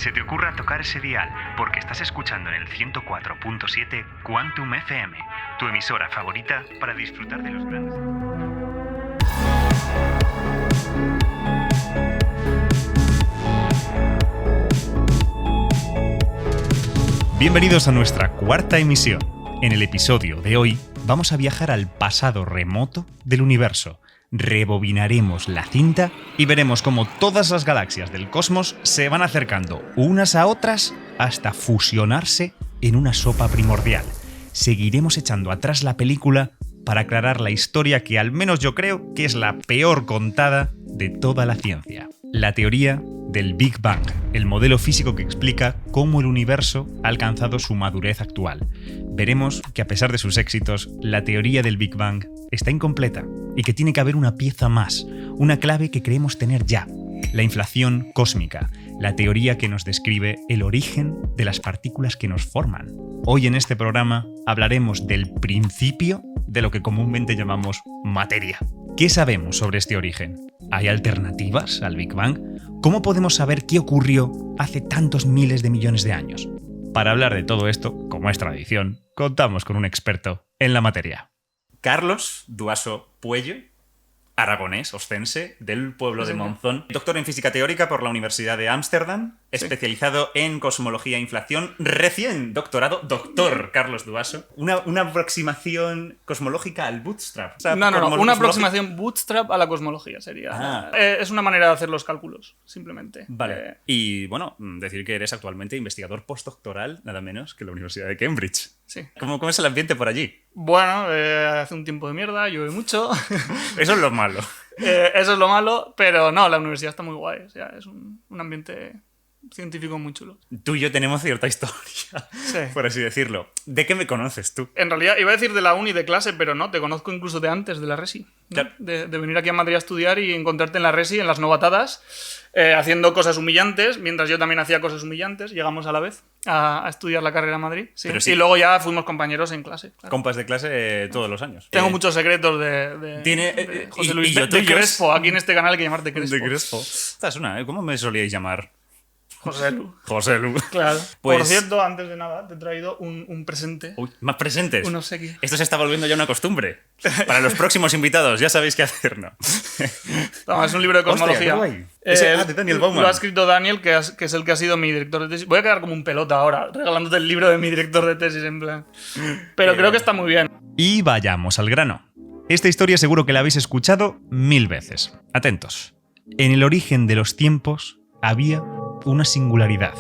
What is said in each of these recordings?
se te ocurra tocar ese dial, porque estás escuchando en el 104.7 Quantum FM, tu emisora favorita para disfrutar de los grandes... Bienvenidos a nuestra cuarta emisión. En el episodio de hoy vamos a viajar al pasado remoto del universo. Rebobinaremos la cinta y veremos cómo todas las galaxias del cosmos se van acercando unas a otras hasta fusionarse en una sopa primordial. Seguiremos echando atrás la película para aclarar la historia que al menos yo creo que es la peor contada de toda la ciencia. La teoría del Big Bang, el modelo físico que explica cómo el universo ha alcanzado su madurez actual. Veremos que a pesar de sus éxitos, la teoría del Big Bang está incompleta y que tiene que haber una pieza más, una clave que creemos tener ya, la inflación cósmica, la teoría que nos describe el origen de las partículas que nos forman. Hoy en este programa hablaremos del principio de lo que comúnmente llamamos materia. ¿Qué sabemos sobre este origen? ¿Hay alternativas al Big Bang? ¿Cómo podemos saber qué ocurrió hace tantos miles de millones de años? Para hablar de todo esto, como es tradición, contamos con un experto en la materia. Carlos Duaso Puello, aragonés, oscense, del pueblo de Monzón, doctor en física teórica por la Universidad de Ámsterdam, especializado en cosmología e inflación, recién doctorado, doctor Carlos Duaso. Una aproximación cosmológica al bootstrap. O sea, No, una aproximación bootstrap a la cosmología sería. Es una manera de hacer los cálculos, simplemente. Vale. Y bueno, decir que eres actualmente investigador postdoctoral, nada menos que en la Universidad de Cambridge. Sí. ¿Cómo es el ambiente por allí? Bueno, hace un tiempo de mierda, llueve mucho. Eso es lo malo. Eso es lo malo, pero no, la universidad está muy guay. O sea, es un ambiente científico muy chulo. Tú y yo tenemos cierta historia, por así decirlo. ¿De qué me conoces tú? En realidad iba a decir de la uni de clase, pero no, te conozco incluso de antes, de la Resi, ¿no? Claro. De venir aquí a Madrid a estudiar y encontrarte en la Resi, en las novatadas, haciendo cosas humillantes, mientras yo también hacía cosas humillantes. Llegamos a la vez a estudiar la carrera en Madrid. Sí. Pero sí. Y luego ya fuimos compañeros en clase. Claro. Compas de clase todos los años. Tengo muchos secretos de José Luis de Crespo. Aquí en este canal hay que llamarte Crespo. De Crespo. Esta es una, ¿cómo me solíais llamar? José Lu. José Lu. Claro. Pues... Por cierto, antes de nada, te he traído un presente. Uy, más presentes. Un obsequio. Esto se está volviendo ya una costumbre. Para los próximos invitados, ya sabéis qué hacer, ¿no? No, es un libro de cosmología. Hostia, qué guay. De Daniel Bauman. Lo ha escrito Daniel, que es el que ha sido mi director de tesis. Voy a quedar como un pelota ahora, regalándote el libro de mi director de tesis, en plan. Pero creo que está muy bien. Y vayamos al grano. Esta historia seguro que la habéis escuchado 1000 veces. Atentos. En el origen de los tiempos había una singularidad,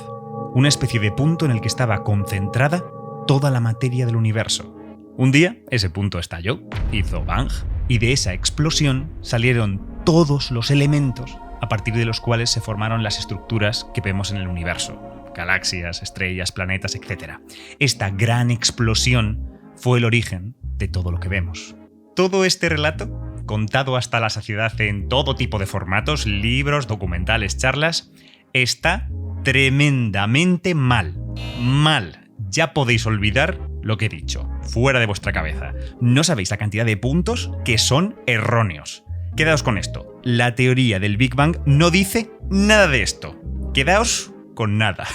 una especie de punto en el que estaba concentrada toda la materia del universo. Un día, ese punto estalló, hizo bang, y de esa explosión salieron todos los elementos a partir de los cuales se formaron las estructuras que vemos en el universo. Galaxias, estrellas, planetas, etc. Esta gran explosión fue el origen de todo lo que vemos. Todo este relato, contado hasta la saciedad en todo tipo de formatos, libros, documentales, charlas, está tremendamente mal. Mal. Ya podéis olvidar lo que he dicho. Fuera de vuestra cabeza. No sabéis la cantidad de puntos que son erróneos. Quedaos con esto. La teoría del Big Bang no dice nada de esto. Quedaos con nada.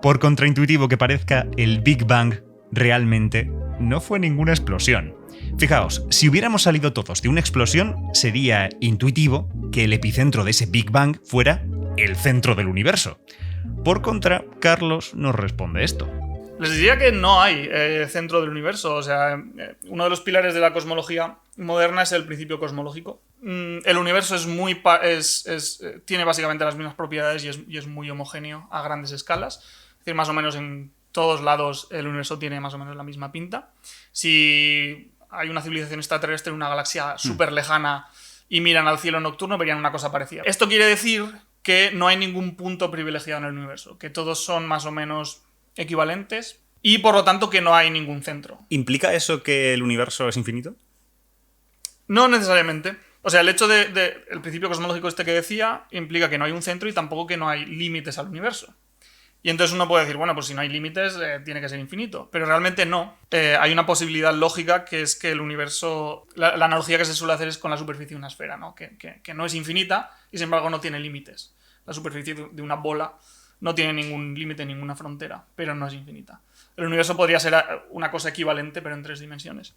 Por contraintuitivo que parezca, el Big Bang realmente no fue ninguna explosión. Fijaos, si hubiéramos salido todos de una explosión, sería intuitivo que el epicentro de ese Big Bang fuera el centro del universo. Por contra, Carlos nos responde esto. Les diría que no hay centro del universo. O sea, uno de los pilares de la cosmología moderna es el principio cosmológico. El universo tiene básicamente las mismas propiedades y es muy homogéneo a grandes escalas. Es decir, más o menos en todos lados el universo tiene más o menos la misma pinta. Si hay una civilización extraterrestre en una galaxia súper lejana y miran al cielo nocturno, verían una cosa parecida. Esto quiere decir que no hay ningún punto privilegiado en el universo, que todos son más o menos equivalentes y por lo tanto que no hay ningún centro. ¿Implica eso que el universo es infinito? No necesariamente. O sea, el hecho el principio cosmológico este que decía implica que no hay un centro y tampoco que no hay límites al universo. Y entonces uno puede decir, bueno, pues si no hay límites, tiene que ser infinito. Pero realmente no. Hay una posibilidad lógica que es que el universo... La analogía que se suele hacer es con la superficie de una esfera, ¿no? Que no es infinita y sin embargo no tiene límites. La superficie de una bola no tiene ningún límite, ninguna frontera, pero no es infinita. El universo podría ser una cosa equivalente, pero en 3 dimensiones.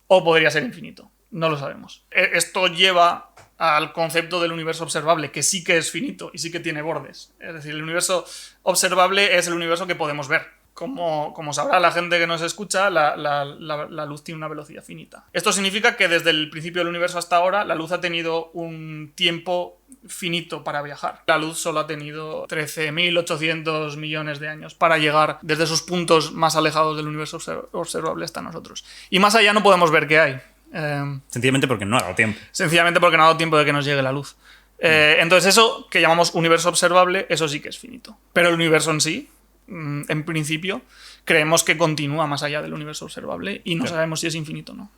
O podría ser infinito. No lo sabemos. Esto lleva al concepto del universo observable, que sí que es finito y sí que tiene bordes. Es decir, el universo observable es el universo que podemos ver. Como sabrá la gente que nos escucha, la luz tiene una velocidad finita. Esto significa que desde el principio del universo hasta ahora, la luz ha tenido un tiempo finito para viajar. La luz solo ha tenido 13.800 millones de años para llegar desde sus puntos más alejados del universo observable hasta nosotros. Y más allá no podemos ver qué hay. Sencillamente porque no ha dado tiempo. Sencillamente porque no ha dado tiempo de que nos llegue la luz. Entonces eso, que llamamos universo observable, eso sí que es finito. Pero el universo en sí, en principio, creemos que continúa más allá del universo observable y no sabemos si es infinito o no.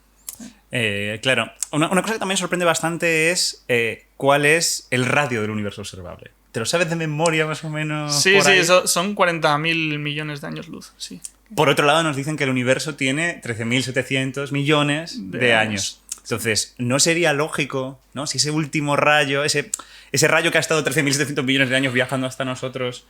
Claro, una cosa que también sorprende bastante es cuál es el radio del universo observable. ¿Te lo sabes de memoria más o menos? Sí, son 40.000 millones de años luz, sí. Por otro lado, nos dicen que el universo tiene 13.700 millones de años. Entonces, ¿no sería lógico, ¿no? Si ese último rayo, ese rayo que ha estado 13.700 millones de años viajando hasta nosotros,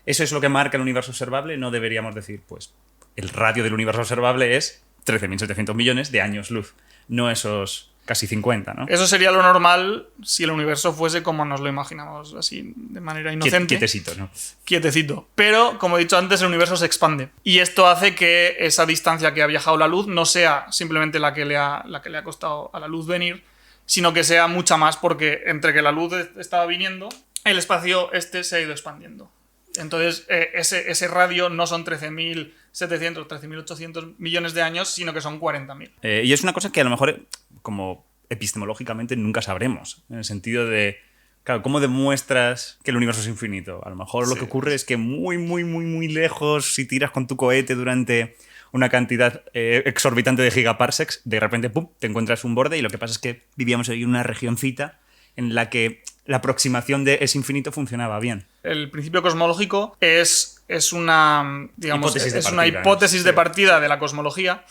eso es lo que marca el universo observable? ¿No deberíamos decir, pues, el radio del universo observable es 13.700 millones de años luz, no esos casi 50, ¿no? Eso sería lo normal si el universo fuese como nos lo imaginamos, así, de manera inocente. Quietecito, ¿no? Quietecito. Pero, como he dicho antes, el universo se expande. Y esto hace que esa distancia que ha viajado la luz no sea simplemente la que le ha costado a la luz venir, sino que sea mucha más, porque entre que la luz estaba viniendo, el espacio se ha ido expandiendo. Entonces, ese radio no son 13.700, 13.800 millones de años, sino que son 40.000. Y es una cosa que a lo mejor, como epistemológicamente, nunca sabremos. En el sentido de, claro, ¿cómo demuestras que el universo es infinito? A lo mejor lo que ocurre es que muy, muy, muy, muy lejos, si tiras con tu cohete durante una cantidad exorbitante de gigaparsecs, de repente, ¡pum!, te encuentras un borde y lo que pasa es que vivíamos en una regioncita en la que la aproximación de ese infinito funcionaba bien. El principio cosmológico es una, digamos, hipótesis de Sí. partida de la cosmología,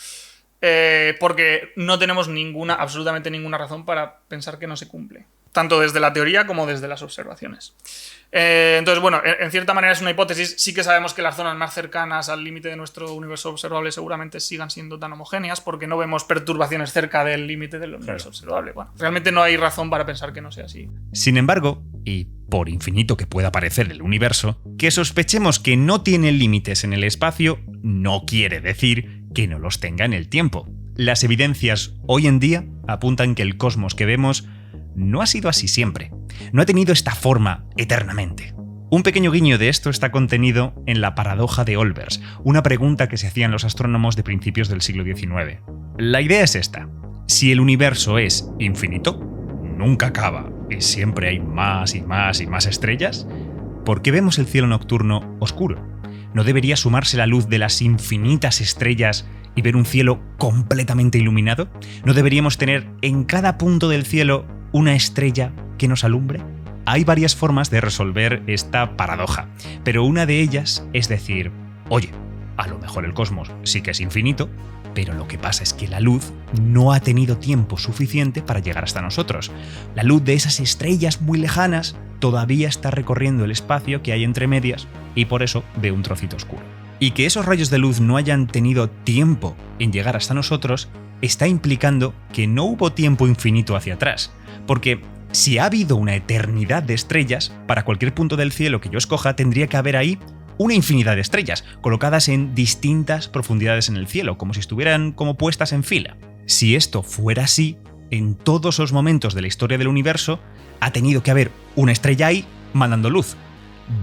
porque no tenemos absolutamente ninguna razón para pensar que no se cumple, tanto desde la teoría como desde las observaciones. Entonces, bueno, en cierta manera es una hipótesis. Sí que sabemos que las zonas más cercanas al límite de nuestro universo observable seguramente sigan siendo tan homogéneas porque no vemos perturbaciones cerca del límite del universo observable. Bueno, realmente no hay razón para pensar que no sea así. Sin embargo, y por infinito que pueda parecer el universo, que sospechemos que no tiene límites en el espacio no quiere decir que no los tenga en el tiempo. Las evidencias hoy en día apuntan que el cosmos que vemos no ha sido así siempre. No ha tenido esta forma eternamente. Un pequeño guiño de esto está contenido en la paradoja de Olbers, una pregunta que se hacían los astrónomos de principios del siglo XIX. La idea es esta: si el universo es infinito, nunca acaba y siempre hay más y más y más estrellas, ¿por qué vemos el cielo nocturno oscuro? ¿No debería sumarse la luz de las infinitas estrellas y ver un cielo completamente iluminado? ¿No deberíamos tener en cada punto del cielo una estrella que nos alumbre? Hay varias formas de resolver esta paradoja, pero una de ellas es decir, oye, a lo mejor el cosmos sí que es infinito, pero lo que pasa es que la luz no ha tenido tiempo suficiente para llegar hasta nosotros. La luz de esas estrellas muy lejanas todavía está recorriendo el espacio que hay entre medias y por eso ve un trocito oscuro. Y que esos rayos de luz no hayan tenido tiempo en llegar hasta nosotros está implicando que no hubo tiempo infinito hacia atrás, porque si ha habido una eternidad de estrellas, para cualquier punto del cielo que yo escoja tendría que haber ahí una infinidad de estrellas, colocadas en distintas profundidades en el cielo, como si estuvieran como puestas en fila. Si esto fuera así, en todos los momentos de la historia del universo, ha tenido que haber una estrella ahí mandando luz.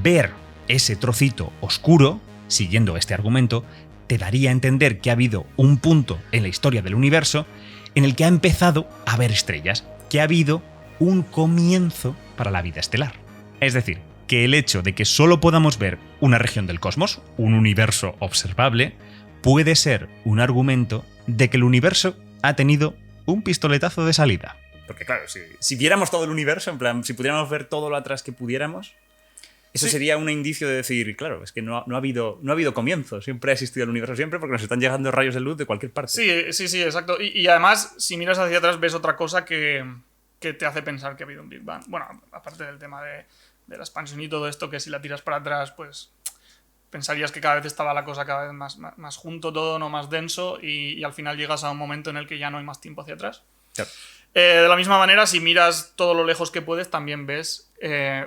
Ver ese trocito oscuro, siguiendo este argumento, te daría a entender que ha habido un punto en la historia del universo en el que ha empezado a haber estrellas, que ha habido un comienzo para la vida estelar. Es decir, que el hecho de que solo podamos ver una región del cosmos, un universo observable, puede ser un argumento de que el universo ha tenido un pistoletazo de salida. Porque claro, si viéramos todo el universo, en plan, si pudiéramos ver todo lo atrás que pudiéramos, eso sería un indicio de decir, claro, es que no ha habido comienzo, siempre ha existido el universo siempre porque nos están llegando rayos de luz de cualquier parte. Sí, exacto. Y además, si miras hacia atrás, ves otra cosa que te hace pensar que ha habido un Big Bang. Bueno, aparte del tema la expansión y todo esto, que si la tiras para atrás, pues pensarías que cada vez estaba la cosa cada vez más junto todo, no más denso, y al final llegas a un momento en el que ya no hay más tiempo hacia atrás. Claro. De la misma manera, si miras todo lo lejos que puedes, también ves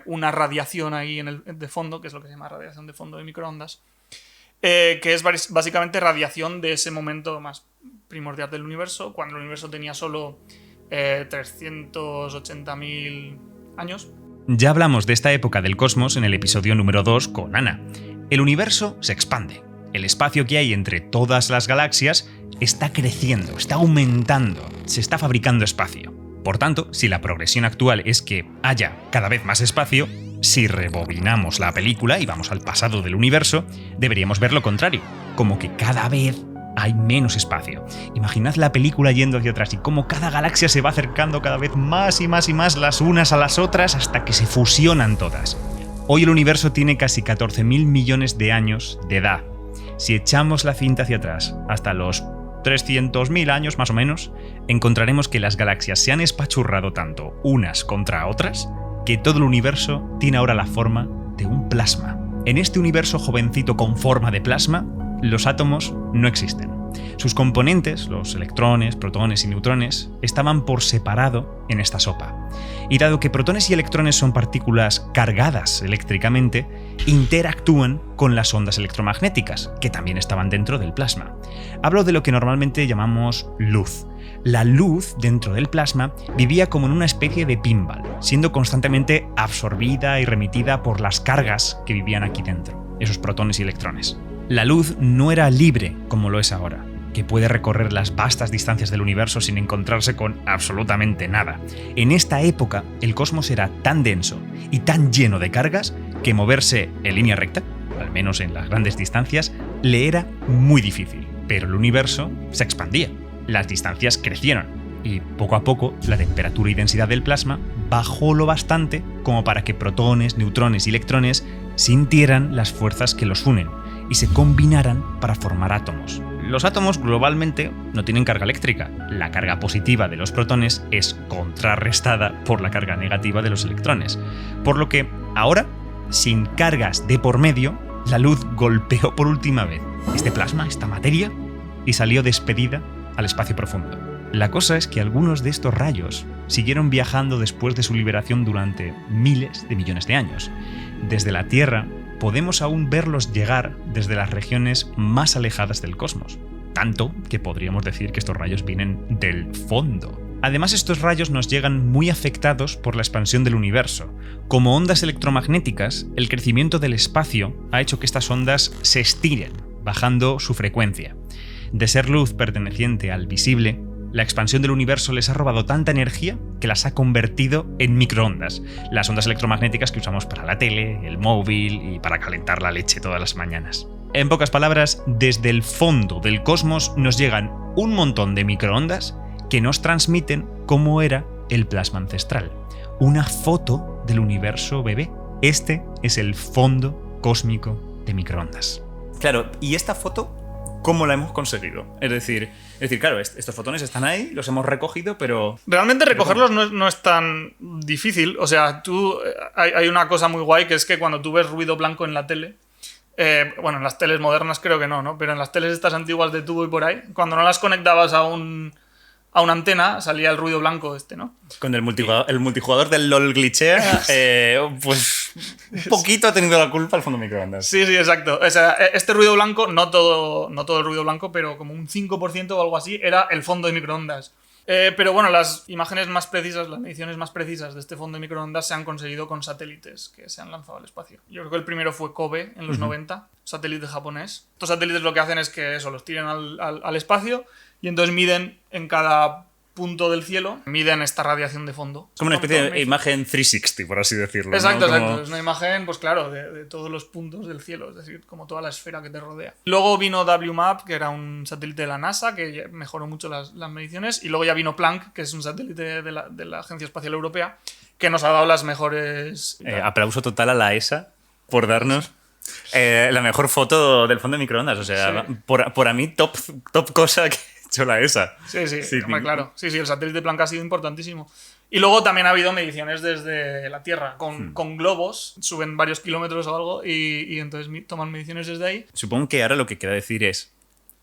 una radiación ahí de fondo, que es lo que se llama radiación de fondo de microondas, que es básicamente radiación de ese momento más primordial del universo, cuando el universo tenía solo 380.000 años. Ya hablamos de esta época del cosmos en el episodio número 2 con Ana. El universo se expande. El espacio que hay entre todas las galaxias está creciendo, está aumentando, se está fabricando espacio. Por tanto, si la progresión actual es que haya cada vez más espacio, si rebobinamos la película y vamos al pasado del universo, deberíamos ver lo contrario, como que cada vez hay menos espacio. Imaginad la película yendo hacia atrás y cómo cada galaxia se va acercando cada vez más y más y más las unas a las otras hasta que se fusionan todas. Hoy el universo tiene casi 14.000 millones de años de edad. Si echamos la cinta hacia atrás hasta los 300.000 años más o menos, encontraremos que las galaxias se han espachurrado tanto unas contra otras que todo el universo tiene ahora la forma de un plasma. En este universo jovencito con forma de plasma, los átomos no existen. Sus componentes, los electrones, protones y neutrones, estaban por separado en esta sopa. Y dado que protones y electrones son partículas cargadas eléctricamente, interactúan con las ondas electromagnéticas, que también estaban dentro del plasma. Hablo de lo que normalmente llamamos luz. La luz dentro del plasma vivía como en una especie de pinball, siendo constantemente absorbida y remitida por las cargas que vivían aquí dentro, esos protones y electrones. La luz no era libre como lo es ahora, que puede recorrer las vastas distancias del universo sin encontrarse con absolutamente nada. En esta época, el cosmos era tan denso y tan lleno de cargas que moverse en línea recta, al menos en las grandes distancias, le era muy difícil. Pero el universo se expandía, las distancias crecieron y poco a poco la temperatura y densidad del plasma bajó lo bastante como para que protones, neutrones y electrones sintieran las fuerzas que los unen y se combinaran para formar átomos. Los átomos globalmente no tienen carga eléctrica. La carga positiva de los protones es contrarrestada por la carga negativa de los electrones. Por lo que ahora, sin cargas de por medio, la luz golpeó por última vez este plasma, esta materia, y salió despedida al espacio profundo. La cosa es que algunos de estos rayos siguieron viajando después de su liberación durante miles de millones de años. Desde la Tierra podemos aún verlos llegar desde las regiones más alejadas del cosmos, tanto que podríamos decir que estos rayos vienen del fondo. Además, estos rayos nos llegan muy afectados por la expansión del universo. Como ondas electromagnéticas, el crecimiento del espacio ha hecho que estas ondas se estiren, bajando su frecuencia. De ser luz perteneciente al visible, la expansión del universo les ha robado tanta energía que las ha convertido en microondas, las ondas electromagnéticas que usamos para la tele, el móvil y para calentar la leche todas las mañanas. En pocas palabras, desde el fondo del cosmos nos llegan un montón de microondas que nos transmiten cómo era el plasma ancestral. Una foto del universo bebé. Este es el fondo cósmico de microondas. Claro, ¿y esta foto cómo la hemos conseguido? Es decir, claro, estos fotones están ahí, los hemos recogido, pero... Realmente recogerlos no es tan difícil. O sea, hay una cosa muy guay, que es que cuando tú ves ruido blanco en la tele, bueno, en las teles modernas creo que no, pero en las teles estas antiguas de tubo y por ahí, cuando no las conectabas a una antena, salía el ruido blanco ¿no? Con el multijugador del LOL glitchea, pues un poquito ha tenido la culpa el fondo microondas. Sí, exacto. O sea, este ruido blanco, no todo el ruido blanco, pero como un 5% o algo así, era el fondo de microondas. Pero bueno, las imágenes más precisas, las mediciones más precisas de este fondo de microondas se han conseguido con satélites que se han lanzado al espacio. Yo creo que el primero fue Kobe en los 90, satélite japonés. Estos satélites lo que hacen es que los tiran al espacio y entonces miden en cada punto del cielo, miden esta radiación de fondo. Como una especie de imagen 360, por así decirlo. Exacto, ¿no? exacto. Es una imagen, pues claro, de todos los puntos del cielo, es decir, como toda la esfera que te rodea. Luego vino WMAP, que era un satélite de la NASA, que mejoró mucho las mediciones, y luego ya vino Planck, que es un satélite de la Agencia Espacial Europea, que nos ha dado las mejores... Aplauso total a la ESA por darnos... la mejor foto del fondo de microondas. O sea, sí. por a mí, top cosa que ha hecho la ESA. Sí, claro. Sí, el satélite Planck ha sido importantísimo. Y luego también ha habido mediciones desde la Tierra, con globos, suben varios kilómetros o algo, y entonces toman mediciones desde ahí. Supongo que ahora lo que queda decir es,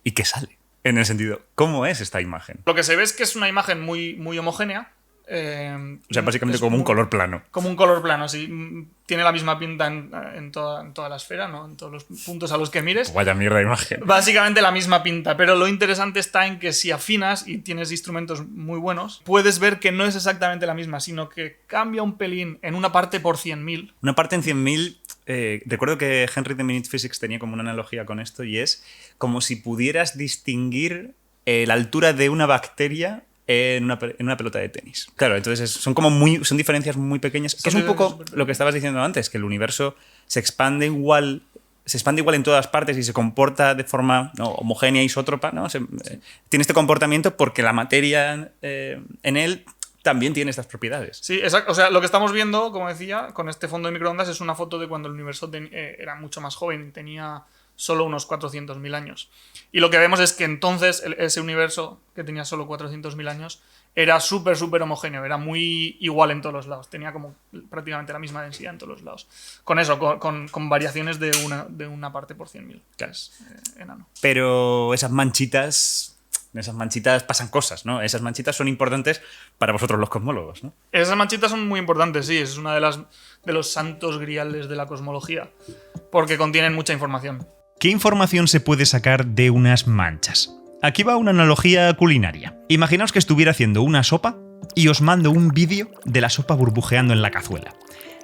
¿y qué sale? En el sentido, ¿cómo es esta imagen? Lo que se ve es que es una imagen muy, muy homogénea. O sea, básicamente como un color plano. Como un color plano, sí. Tiene la misma pinta en toda la esfera, ¿no? En todos los puntos a los que mires. Vaya mierda de imagen. Básicamente la misma pinta, pero lo interesante está en que si afinas y tienes instrumentos muy buenos, puedes ver que no es exactamente la misma, sino que cambia un pelín en una parte por 100.000. Una parte en 100.000... recuerdo que Henry de Minute Physics tenía como una analogía con esto y es como si pudieras distinguir la altura de una bacteria en una pelota de tenis. Claro, entonces son diferencias muy pequeñas, que es un poco lo que estabas diciendo antes, que el universo se expande igual en todas partes y se comporta de forma homogénea, isótropa, ¿no? Tiene este comportamiento porque la materia en él también tiene estas propiedades. Sí, exacto. O sea, lo que estamos viendo, como decía, con este fondo de microondas es una foto de cuando el universo era mucho más joven, tenía solo unos 400.000 años. Y lo que vemos es que entonces ese universo, que tenía solo 400.000 años, era súper, súper homogéneo, era muy igual en todos los lados, tenía como prácticamente la misma densidad en todos los lados. Con eso, con variaciones de una parte por 100.000, que es enano. Pero esas manchitas pasan cosas, ¿no? Esas manchitas son importantes para vosotros los cosmólogos, ¿no? Esas manchitas son muy importantes, sí, es una de los santos griales de la cosmología, porque contienen mucha información. ¿Qué información se puede sacar de unas manchas? Aquí va una analogía culinaria. Imaginaos que estuviera haciendo una sopa y os mando un vídeo de la sopa burbujeando en la cazuela.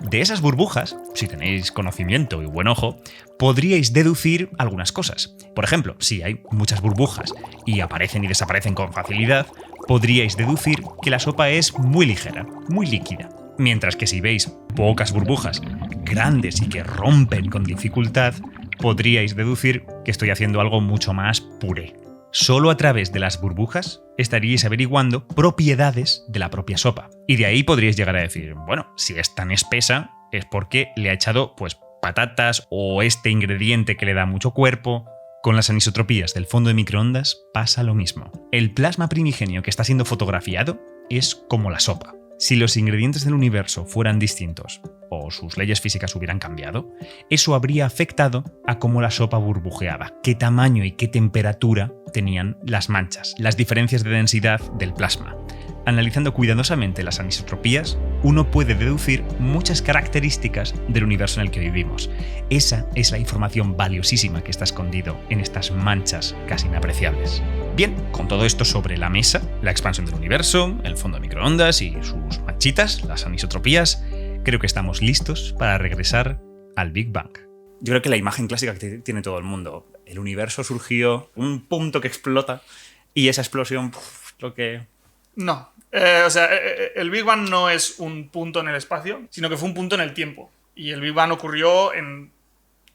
De esas burbujas, si tenéis conocimiento y buen ojo, podríais deducir algunas cosas. Por ejemplo, si hay muchas burbujas y aparecen y desaparecen con facilidad, podríais deducir que la sopa es muy ligera, muy líquida. Mientras que si veis pocas burbujas grandes y que rompen con dificultad, podríais deducir que estoy haciendo algo mucho más puré. Solo a través de las burbujas estaríais averiguando propiedades de la propia sopa. Y de ahí podríais llegar a decir, bueno, si es tan espesa es porque le ha echado pues patatas o este ingrediente que le da mucho cuerpo. Con las anisotropías del fondo de microondas pasa lo mismo. El plasma primigenio que está siendo fotografiado es como la sopa. Si los ingredientes del universo fueran distintos o sus leyes físicas hubieran cambiado, eso habría afectado a cómo la sopa burbujeaba, qué tamaño y qué temperatura tenían las manchas, las diferencias de densidad del plasma. Analizando cuidadosamente las anisotropías, uno puede deducir muchas características del universo en el que vivimos. Esa es la información valiosísima que está escondido en estas manchas casi inapreciables. Bien, con todo esto sobre la mesa, la expansión del universo, el fondo de microondas y sus manchitas, las anisotropías, creo que estamos listos para regresar al Big Bang. Yo creo que la imagen clásica que tiene todo el mundo. El universo surgió, un punto que explota y esa explosión, lo que... No. El Big Bang no es un punto en el espacio, sino que fue un punto en el tiempo. Y el Big Bang ocurrió en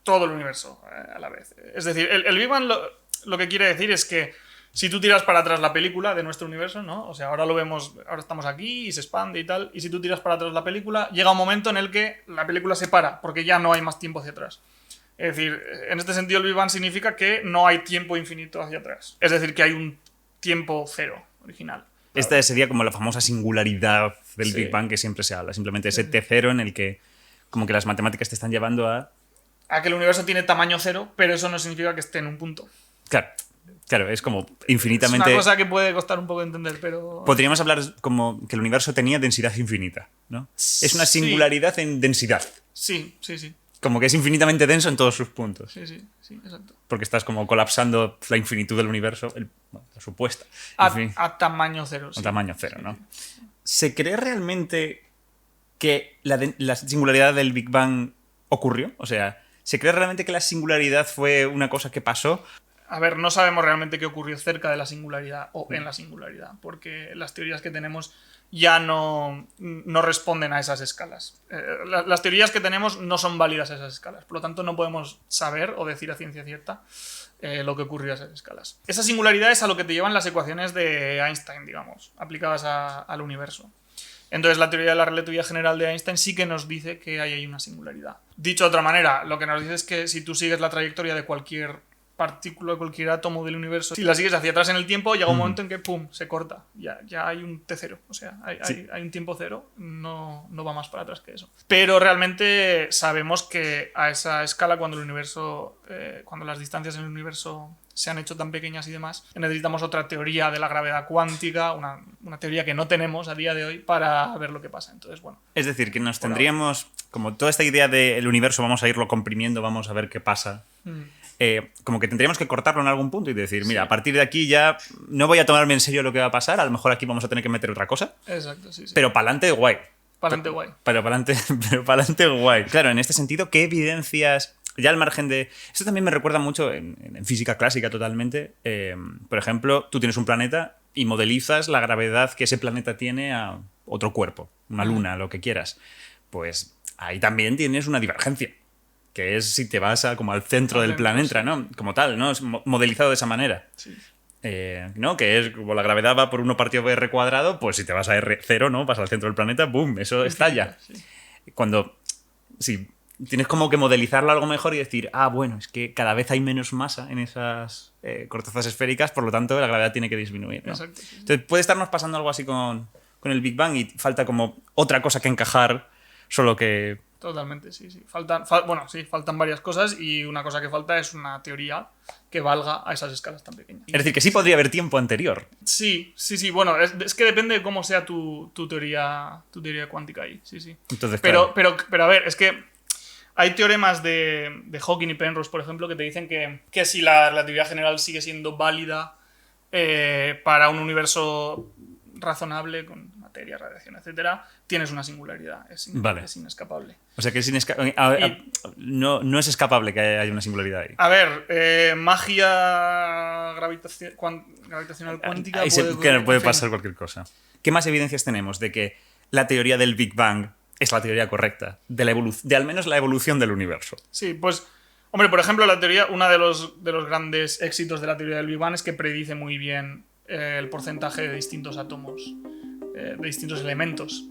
todo el universo a la vez. Es decir, el Big Bang lo que quiere decir es que si tú tiras para atrás la película de nuestro universo, ¿no? O sea, ahora lo vemos, ahora estamos aquí y se expande y tal, y si tú tiras para atrás la película, llega un momento en el que la película se para, porque ya no hay más tiempo hacia atrás. Es decir, en este sentido el Big Bang significa que no hay tiempo infinito hacia atrás. Es decir, que hay un tiempo cero original. Esta sería como la famosa singularidad del Big Bang que siempre se habla. Simplemente ese T0 en el que como que las matemáticas te están llevando a que el universo tiene tamaño cero, pero eso no significa que esté en un punto. Claro, es como infinitamente... Es una cosa que puede costar un poco de entender, pero... Podríamos hablar como que el universo tenía densidad infinita, ¿no? Es una singularidad en densidad. Sí. Como que es infinitamente denso en todos sus puntos. Sí, exacto. Porque estás como colapsando la infinitud del universo, la supuesta. A tamaño cero. A tamaño cero, ¿no? ¿Se cree realmente que la singularidad del Big Bang ocurrió? O sea, ¿se cree realmente que la singularidad fue una cosa que pasó? A ver, no sabemos realmente qué ocurrió cerca de la singularidad o en la singularidad, porque las teorías que tenemos ya no responden a esas escalas. Las teorías que tenemos no son válidas a esas escalas, por lo tanto no podemos saber o decir a ciencia cierta lo que ocurrió a esas escalas. Esa singularidad es a lo que te llevan las ecuaciones de Einstein, digamos, aplicadas al universo. Entonces la teoría de la relatividad general de Einstein sí que nos dice que hay ahí una singularidad. Dicho de otra manera, lo que nos dice es que si tú sigues la trayectoria de cualquier partícula, cualquier átomo del universo, si la sigues hacia atrás en el tiempo, llega un momento en que ¡pum! Se corta. Ya hay un T0. O sea, hay un tiempo cero. No va más para atrás que eso. Pero realmente sabemos que a esa escala, cuando las distancias en el universo se han hecho tan pequeñas y demás, necesitamos otra teoría de la gravedad cuántica, una teoría que no tenemos a día de hoy para ver lo que pasa. Entonces, bueno. Es decir, que nos tendríamos, como toda esta idea del universo, vamos a irlo comprimiendo, vamos a ver qué pasa. Como que tendríamos que cortarlo en algún punto y decir, mira, a partir de aquí ya no voy a tomarme en serio lo que va a pasar, a lo mejor aquí vamos a tener que meter otra cosa. Exacto, sí. Pero para adelante, guay. Para adelante, guay. Pero para adelante, guay. Claro, en este sentido, ¿qué evidencias... Ya al margen de... Esto también me recuerda mucho en física clásica totalmente. Por ejemplo, tú tienes un planeta y modelizas la gravedad que ese planeta tiene a otro cuerpo, una luna, lo que quieras. Pues ahí también tienes una divergencia, que es si te vas como al centro del planeta, ¿no? Como tal, ¿no? Es modelizado de esa manera. Sí. ¿No? Que es como la gravedad va por 1 partido por r cuadrado, pues si te vas a R0, ¿no? Vas al centro del planeta, ¡boom! Eso estalla. Sí. Cuando... Sí, tienes como que modelizarlo algo mejor y decir, bueno, es que cada vez hay menos masa en esas cortezas esféricas, por lo tanto la gravedad tiene que disminuir, ¿no? Exacto, sí. Entonces puede estarnos pasando algo así con el Big Bang y falta como otra cosa que encajar, solo que... Totalmente, sí. Faltan varias cosas y una cosa que falta es una teoría que valga a esas escalas tan pequeñas. Es decir, que sí podría haber tiempo anterior. Sí. Bueno, es que depende de cómo sea tu teoría cuántica ahí. Sí. Entonces, pero a ver, es que hay teoremas de Hawking y Penrose, por ejemplo, que te dicen que si la relatividad general sigue siendo válida para un universo razonable con materia, radiación, etcétera, tienes una singularidad. Es inescapable. O sea que no es escapable que haya una singularidad ahí. A ver, magia gravitacional cuántica puede pasar cualquier cosa. ¿Qué más evidencias tenemos de que la teoría del Big Bang es la teoría correcta de al menos la evolución del universo? Sí, pues, hombre, por ejemplo, uno de los grandes éxitos de la teoría del Big Bang es que predice muy bien el porcentaje de distintos átomos, de distintos elementos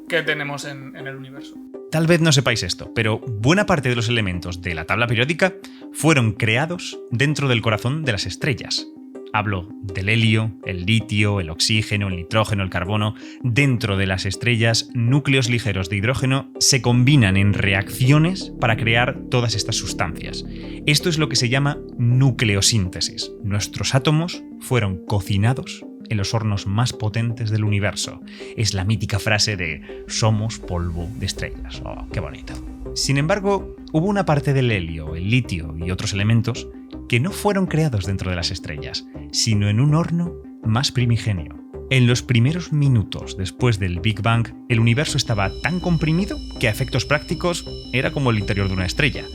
que tenemos en el universo. Tal vez no sepáis esto, pero buena parte de los elementos de la tabla periódica fueron creados dentro del corazón de las estrellas. Hablo del helio, el litio, el oxígeno, el nitrógeno, el carbono. Dentro de las estrellas, núcleos ligeros de hidrógeno se combinan en reacciones para crear todas estas sustancias. Esto es lo que se llama nucleosíntesis. Nuestros átomos fueron cocinados en los hornos más potentes del universo. Es la mítica frase de «somos polvo de estrellas». ¡Oh, qué bonito! Sin embargo, hubo una parte del helio, el litio y otros elementos que no fueron creados dentro de las estrellas, sino en un horno más primigenio. En los primeros minutos después del Big Bang, el universo estaba tan comprimido que a efectos prácticos era como el interior de una estrella,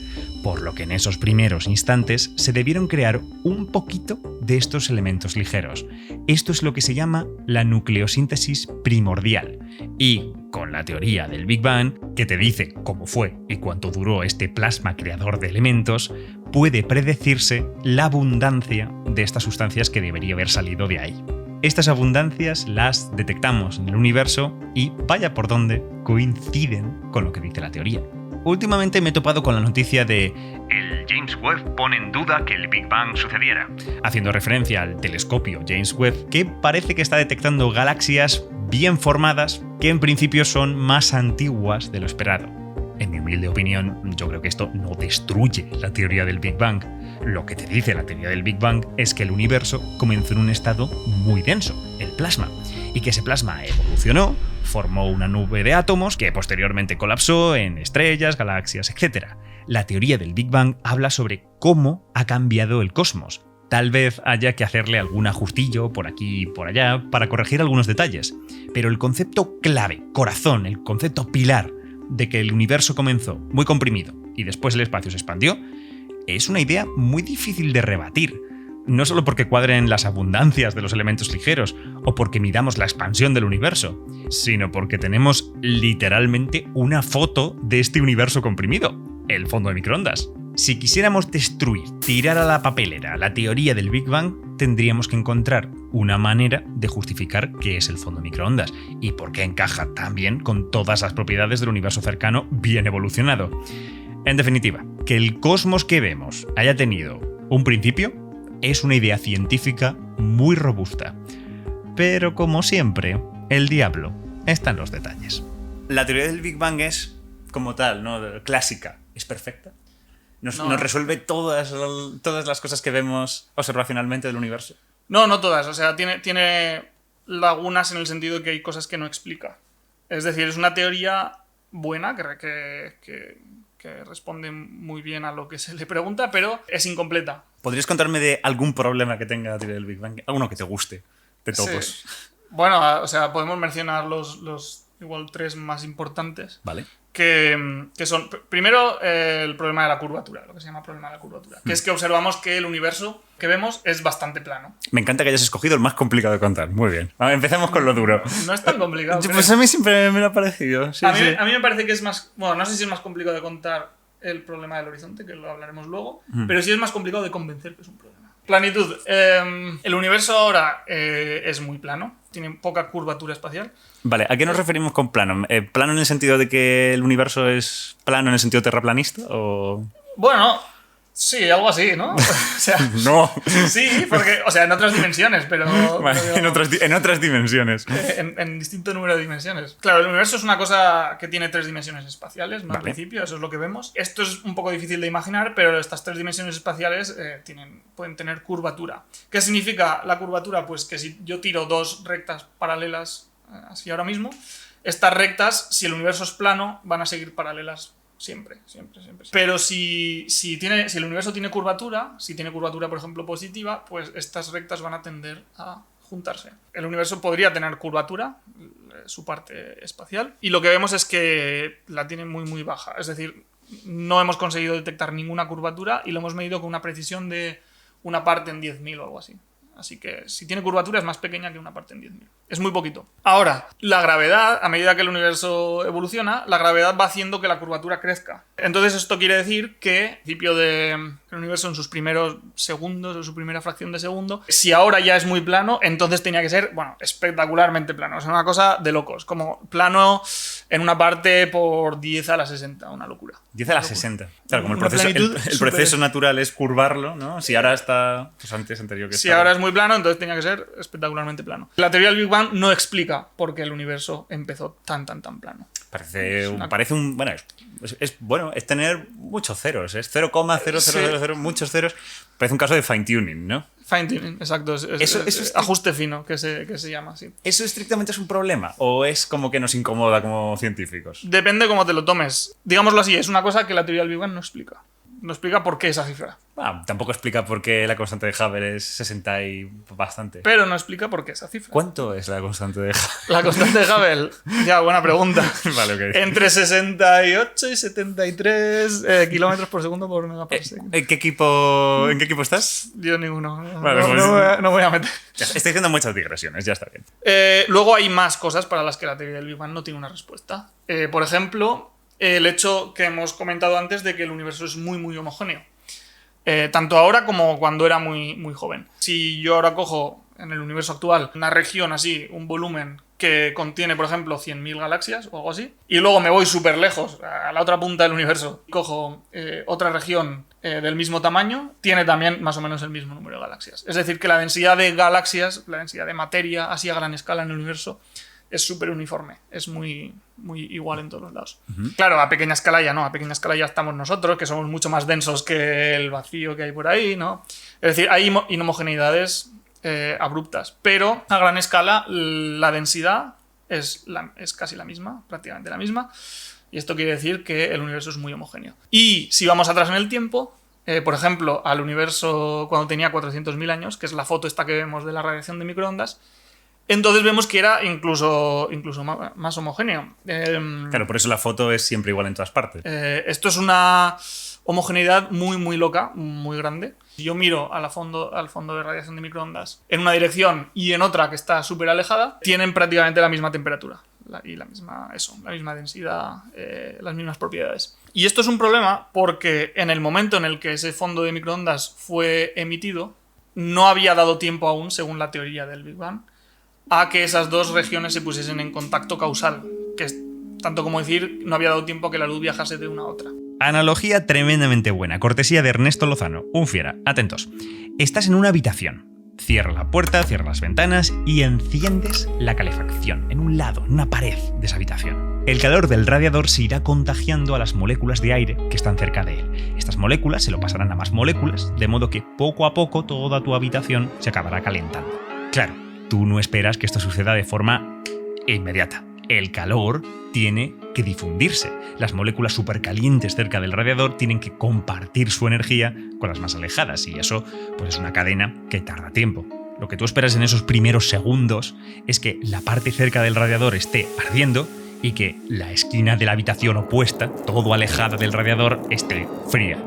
por lo que en esos primeros instantes se debieron crear un poquito de estos elementos ligeros. Esto es lo que se llama la nucleosíntesis primordial. Y con la teoría del Big Bang, que te dice cómo fue y cuánto duró este plasma creador de elementos, puede predecirse la abundancia de estas sustancias que debería haber salido de ahí. Estas abundancias las detectamos en el universo y vaya por donde coinciden con lo que dice la teoría. Últimamente me he topado con la noticia de «El James Webb pone en duda que el Big Bang sucediera», haciendo referencia al telescopio James Webb, que parece que está detectando galaxias bien formadas que en principio son más antiguas de lo esperado. En mi humilde opinión, yo creo que esto no destruye la teoría del Big Bang. Lo que te dice la teoría del Big Bang es que el universo comenzó en un estado muy denso, el plasma, y que ese plasma evolucionó, formó una nube de átomos que posteriormente colapsó en estrellas, galaxias, etc. La teoría del Big Bang habla sobre cómo ha cambiado el cosmos. Tal vez haya que hacerle algún ajustillo por aquí y por allá para corregir algunos detalles, pero el concepto clave, corazón, el concepto pilar de que el universo comenzó muy comprimido y después el espacio se expandió, es una idea muy difícil de rebatir. No solo porque cuadren las abundancias de los elementos ligeros o porque midamos la expansión del universo, sino porque tenemos literalmente una foto de este universo comprimido, el fondo de microondas. Si quisiéramos destruir, tirar a la papelera la teoría del Big Bang, tendríamos que encontrar una manera de justificar qué es el fondo de microondas y por qué encaja tan bien con todas las propiedades del universo cercano bien evolucionado. En definitiva, que el cosmos que vemos haya tenido Un principio es una idea científica muy robusta. Pero como siempre, el diablo está en los detalles. La teoría del Big Bang es, como tal, ¿no? Clásica. ¿Es perfecta? ¿Nos resuelve todas las cosas que vemos observacionalmente del universo? No todas. O sea, tiene lagunas en el sentido de que hay cosas que no explica. Es decir, es una teoría buena que responde muy bien a lo que se le pregunta, pero es incompleta. ¿Podrías contarme de algún problema que tenga la teoría del Big Bang? Alguno que te guste, de todos. Sí. Bueno, o sea, podemos mencionar los igual 3 más importantes. Vale. Que son, primero, el problema de la curvatura, lo que se llama problema de la curvatura, que es que observamos que el universo que vemos es bastante plano. Me encanta que hayas escogido el más complicado de contar. Muy bien. Empecemos con lo duro. No es tan complicado. Pues a mí siempre me lo ha parecido. Sí, a mí me parece que es más... Bueno, no sé si es más complicado de contar el problema del horizonte, que lo hablaremos luego, pero sí es más complicado de convencer que es un problema. Planitud. El universo ahora es muy plano, tiene poca curvatura espacial. Vale, ¿a qué nos referimos con plano? ¿Plano en el sentido de que el universo es plano en el sentido terraplanista? ¿O...? Bueno, sí, algo así, ¿no? O sea, no. Sí, porque, o sea, en otras dimensiones, pero... Vale, en otras dimensiones. En distinto número de dimensiones. Claro, el universo es una cosa que tiene 3 dimensiones espaciales, ¿no? Vale. Al principio, eso es lo que vemos. Esto es un poco difícil de imaginar, pero estas 3 dimensiones espaciales pueden tener curvatura. ¿Qué significa la curvatura? Pues que si yo tiro 2 rectas paralelas, así ahora mismo, estas rectas, si el universo es plano, van a seguir paralelas siempre. Pero si el universo tiene curvatura, por ejemplo, positiva, pues estas rectas van a tender a juntarse. El universo podría tener curvatura, su parte espacial, y lo que vemos es que la tiene muy, muy baja. Es decir, no hemos conseguido detectar ninguna curvatura y lo hemos medido con una precisión de una parte en 10.000 o algo así. Así que si tiene curvatura es más pequeña que una parte en 10.000. Es muy poquito. Ahora, la gravedad, a medida que el universo evoluciona, la gravedad va haciendo que la curvatura crezca. Entonces esto quiere decir que, al principio del universo, en sus primeros segundos, en su primera fracción de segundo, si ahora ya es muy plano, entonces tenía que ser, bueno, espectacularmente plano. Es una cosa de locos. Como plano en una parte por 10 a la 60, una locura. 10 a la 60. Claro, como el Una proceso natural es curvarlo, ¿no? Si ahora está... Pues anterior que Si estaba. ahora es muy plano, entonces tenía que ser espectacularmente plano. La teoría del Big Bang no explica por qué el universo empezó tan plano. Parece un... Bueno, es tener muchos ceros. Es 0,0000, muchos ceros. Parece un caso de fine-tuning, ¿no? Fine-tuning, exacto. Es ajuste fino, que se llama así. ¿Eso estrictamente es un problema? ¿O es como que nos incomoda como científicos? Depende cómo te lo tomes. Digámoslo así, es una cosa que la teoría del Big Bang no explica. No explica por qué esa cifra. Tampoco explica por qué la constante de Hubble es 60 y bastante. Pero no explica por qué esa cifra. ¿Cuánto es la constante de Hubble? La constante de Hubble, ya, buena pregunta. Vale, ok. Entre 68 y 73 kilómetros por segundo por megaparsec. ¿En qué equipo estás? Yo ninguno. Vale, No voy a meter. Estoy haciendo muchas digresiones, ya está bien. Luego hay más cosas para las que la teoría del Big Bang no tiene una respuesta. Por ejemplo, el hecho que hemos comentado antes de que el universo es muy, muy homogéneo. Tanto ahora como cuando era muy, muy joven. Si yo ahora cojo en el universo actual una región así, un volumen que contiene, por ejemplo, 100.000 galaxias o algo así, y luego me voy súper lejos, a la otra punta del universo, y cojo otra región del mismo tamaño, tiene también más o menos el mismo número de galaxias. Es decir, que la densidad de galaxias, la densidad de materia así a gran escala en el universo, es súper uniforme, es muy, muy igual en todos los lados. Claro, a pequeña escala ya no, a pequeña escala ya estamos nosotros, que somos mucho más densos que el vacío que hay por ahí, ¿no? Es decir, hay inhomogeneidades abruptas, pero a gran escala la densidad es casi la misma, prácticamente la misma, y esto quiere decir que el universo es muy homogéneo. Y si vamos atrás en el tiempo, por ejemplo, al universo cuando tenía 400.000 años, que es la foto esta que vemos de la radiación de microondas, entonces vemos que era incluso más homogéneo. Claro, por eso la foto es siempre igual en todas partes. Esto es una homogeneidad muy, muy loca, muy grande. Si yo miro al fondo de radiación de microondas en una dirección y en otra que está súper alejada, tienen prácticamente la misma temperatura y la misma densidad, las mismas propiedades. Y esto es un problema porque en el momento en el que ese fondo de microondas fue emitido, no había dado tiempo aún, según la teoría del Big Bang, a que esas dos regiones se pusiesen en contacto causal, que es tanto como decir no había dado tiempo a que la luz viajase de una a otra. Analogía tremendamente buena, cortesía de Ernesto Lozano, un fiera. Atentos. Estás en una habitación. Cierra la puerta, cierra las ventanas y enciendes la calefacción en un lado, en una pared de esa habitación. El calor del radiador se irá contagiando a las moléculas de aire que están cerca de él. Estas moléculas se lo pasarán a más moléculas, de modo que poco a poco toda tu habitación se acabará calentando. Claro, tú no esperas que esto suceda de forma inmediata. El calor tiene que difundirse. Las moléculas supercalientes cerca del radiador tienen que compartir su energía con las más alejadas y eso pues es una cadena que tarda tiempo. Lo que tú esperas en esos primeros segundos es que la parte cerca del radiador esté ardiendo y que la esquina de la habitación opuesta, todo alejada del radiador, esté fría.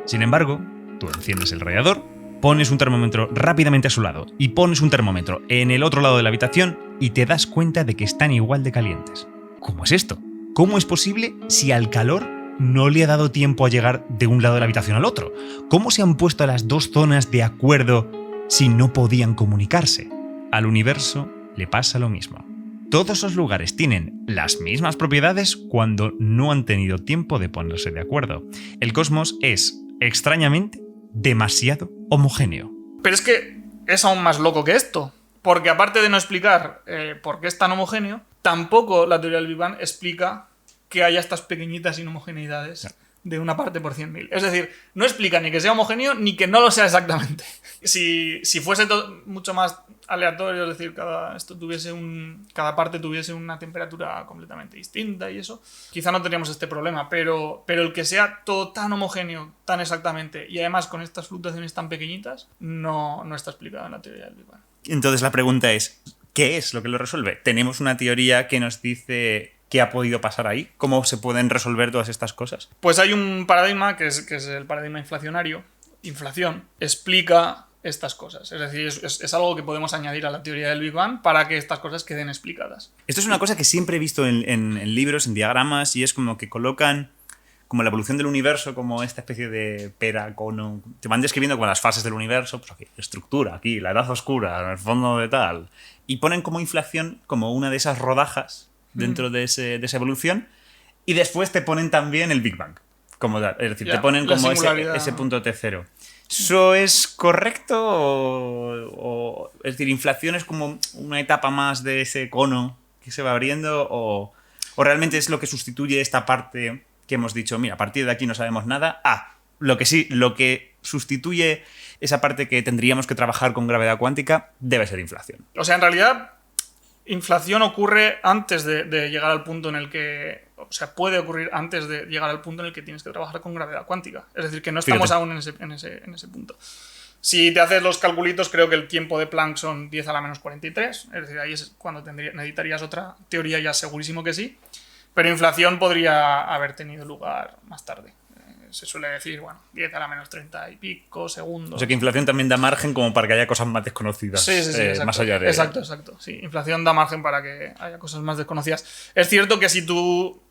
Sin embargo, tú enciendes el radiador, pones un termómetro rápidamente a su lado y pones un termómetro en el otro lado de la habitación y te das cuenta de que están igual de calientes. ¿Cómo es esto? ¿Cómo es posible si al calor no le ha dado tiempo a llegar de un lado de la habitación al otro? ¿Cómo se han puesto las dos zonas de acuerdo si no podían comunicarse? Al universo le pasa lo mismo. Todos esos lugares tienen las mismas propiedades cuando no han tenido tiempo de ponerse de acuerdo. El cosmos es, extrañamente, demasiado homogéneo. Pero es que es aún más loco que esto. Porque aparte de no explicar por qué es tan homogéneo, tampoco la teoría del Big Bang explica que haya estas pequeñitas inhomogeneidades de una parte por 100.000. Es decir, no explica ni que sea homogéneo ni que no lo sea exactamente. Si fuese mucho más aleatorio, es decir, cada parte tuviese una temperatura completamente distinta y eso, quizá no tendríamos este problema, pero el que sea todo tan homogéneo, tan exactamente, y además con estas fluctuaciones tan pequeñitas, no está explicado en la teoría del Big Bang. Entonces la pregunta es, ¿qué es lo que lo resuelve? ¿Tenemos una teoría que nos dice qué ha podido pasar ahí? ¿Cómo se pueden resolver todas estas cosas? Pues hay un paradigma que es el paradigma inflacionario. Inflación explica estas cosas. Es decir, es algo que podemos añadir a la teoría del Big Bang para que estas cosas queden explicadas. Esto es una cosa que siempre he visto en libros, en diagramas, y es como que colocan como la evolución del universo como esta especie de pera, cono. Te van describiendo como las fases del universo, pues aquí, estructura, aquí, la edad oscura, en el fondo de tal. Y ponen como inflación como una de esas rodajas dentro de esa evolución. Y después te ponen también el Big Bang. Como tal. Es decir, te ponen como ese punto T0. ¿Eso es correcto? Es decir, inflación es como una etapa más de ese cono que se va abriendo, o realmente es lo que sustituye esta parte que hemos dicho, mira, a partir de aquí no sabemos nada. Lo que sustituye esa parte que tendríamos que trabajar con gravedad cuántica debe ser inflación. O sea, en realidad, inflación ocurre antes de llegar al punto en el que... O sea, puede ocurrir antes de llegar al punto en el que tienes que trabajar con gravedad cuántica. Es decir, que no estamos aún en ese punto. Si te haces los calculitos, creo que el tiempo de Planck son 10 a la menos 43. Es decir, ahí es cuando necesitarías otra teoría, ya segurísimo que sí. Pero inflación podría haber tenido lugar más tarde. Se suele decir, 10 a la menos 30 y pico segundos. O sea que inflación también da margen como para que haya cosas más desconocidas. Sí, exacto. Más allá de... Exacto. Sí, inflación da margen para que haya cosas más desconocidas. Es cierto que si tú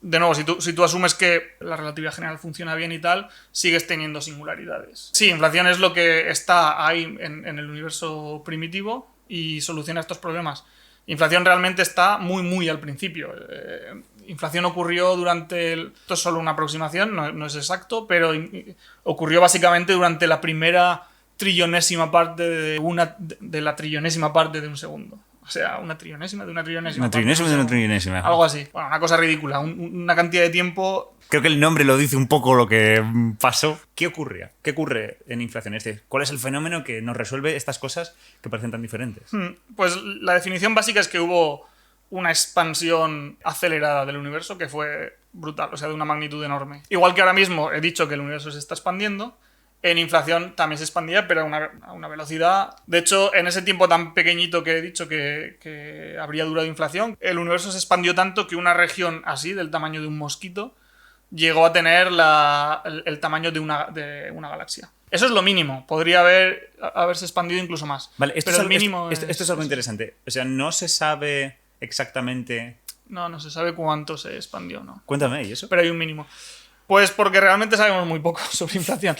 asumes que la relatividad general funciona bien y tal, sigues teniendo singularidades. Sí, inflación es lo que está ahí en el universo primitivo y soluciona estos problemas. Inflación realmente está muy, muy al principio. Inflación ocurrió esto es solo una aproximación, no es exacto, pero ocurrió básicamente durante la primera trillonésima parte de la trillonésima parte de un segundo. O sea, una trillonésima de una trillonésima. Una trillonésima de una trillonésima. Algo así. Bueno, una cosa ridícula. Una cantidad de tiempo... Creo que el nombre lo dice un poco lo que pasó. ¿Qué ocurre? ¿Qué ocurre en inflación? ¿Cuál es el fenómeno que nos resuelve estas cosas que parecen tan diferentes? Pues la definición básica es que hubo una expansión acelerada del universo que fue brutal, o sea, de una magnitud enorme. Igual que ahora mismo he dicho que el universo se está expandiendo, en inflación también se expandía, pero a una velocidad... De hecho, en ese tiempo tan pequeñito que he dicho que habría durado inflación, el universo se expandió tanto que una región así, del tamaño de un mosquito, llegó a tener el tamaño de una galaxia. Eso es lo mínimo. Podría haberse expandido incluso más. Vale, esto es algo es interesante. O sea, no se sabe exactamente... No se sabe cuánto se expandió, ¿no? Cuéntame, ¿y eso? Pero hay un mínimo. Pues porque realmente sabemos muy poco sobre inflación.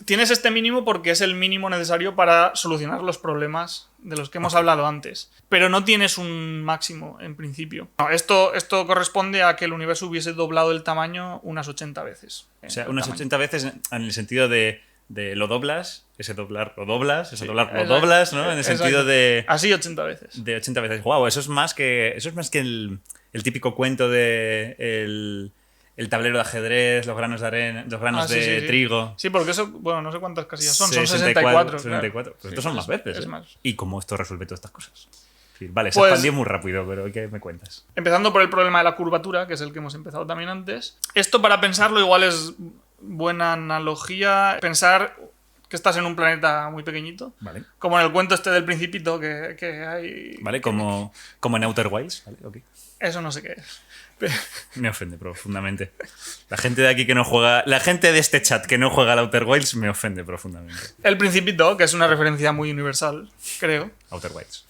Tienes este mínimo porque es el mínimo necesario para solucionar los problemas de los que hemos hablado antes. Pero no tienes un máximo, en principio. No, esto corresponde a que el universo hubiese doblado el tamaño unas 80 veces. O sea, unas 80 veces en el sentido de lo doblas, ese doblar lo doblas, ese doblar lo doblas, ¿no? En el sentido de... Así 80 veces. De 80 veces. Wow, eso es más que el típico cuento de el tablero de ajedrez, los granos de arena, los granos de trigo. Sí, porque eso, bueno, no sé cuántas casillas son 64. 64. Claro. Pues estos son más veces. Es más. ¿Y cómo esto resuelve todas estas cosas? Sí, vale, se Pues, expandió muy rápido, pero ¿qué me cuentas? Empezando por el problema de la curvatura, que es el que hemos empezado también antes. Esto, para pensarlo, igual es buena analogía pensar que estás en un planeta muy pequeñito. Vale. Como en el cuento este del Principito que hay... Vale, como en Outer Wilds. Vale, okay. Eso no sé qué es. Me ofende profundamente. La gente de aquí que no juega... La gente de este chat que no juega al Outer Wilds me ofende profundamente. El Principito, que es una referencia muy universal, creo. Outer Wilds.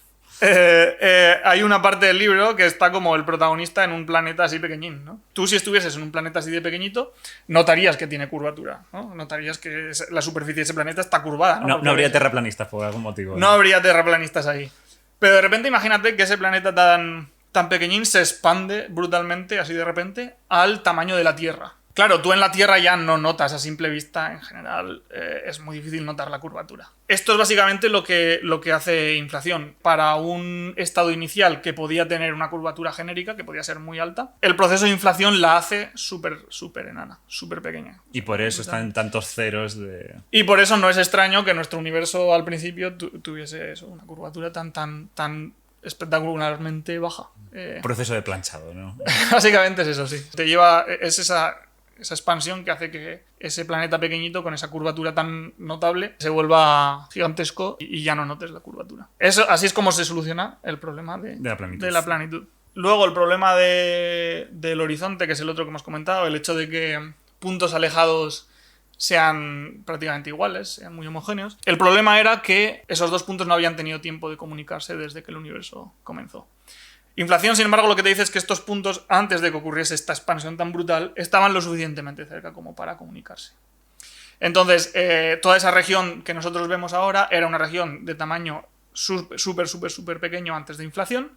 Hay una parte del libro que está como el protagonista en un planeta así pequeñín, ¿no? Tú, si estuvieses en un planeta así de pequeñito, notarías que tiene curvatura, ¿no? Notarías que la superficie de ese planeta está curvada, ¿no? No habría terraplanistas por algún motivo. No habría terraplanistas ahí. Pero de repente imagínate que ese planeta tan pequeñín se expande brutalmente, así de repente, al tamaño de la Tierra. Claro, tú en la Tierra ya no notas a simple vista, en general, es muy difícil notar la curvatura. Esto es básicamente lo que hace inflación. Para un estado inicial que podía tener una curvatura genérica, que podía ser muy alta, el proceso de inflación la hace súper enana, súper pequeña. Y por eso están tantos ceros de... Y por eso no es extraño que nuestro universo al principio tuviese eso, una curvatura tan espectacularmente baja. Proceso de planchado, ¿no? Básicamente es eso, sí. Es esa expansión que hace que ese planeta pequeñito con esa curvatura tan notable se vuelva gigantesco y ya no notes la curvatura. Así es como se soluciona el problema de la planitud. Luego el problema del horizonte, que es el otro que hemos comentado, el hecho de que puntos alejados sean prácticamente iguales, sean muy homogéneos. El problema era que esos dos puntos no habían tenido tiempo de comunicarse desde que el universo comenzó. Inflación, sin embargo, lo que te dice es que estos puntos, antes de que ocurriese esta expansión tan brutal, estaban lo suficientemente cerca como para comunicarse. Entonces, toda esa región que nosotros vemos ahora era una región de tamaño súper pequeño antes de inflación,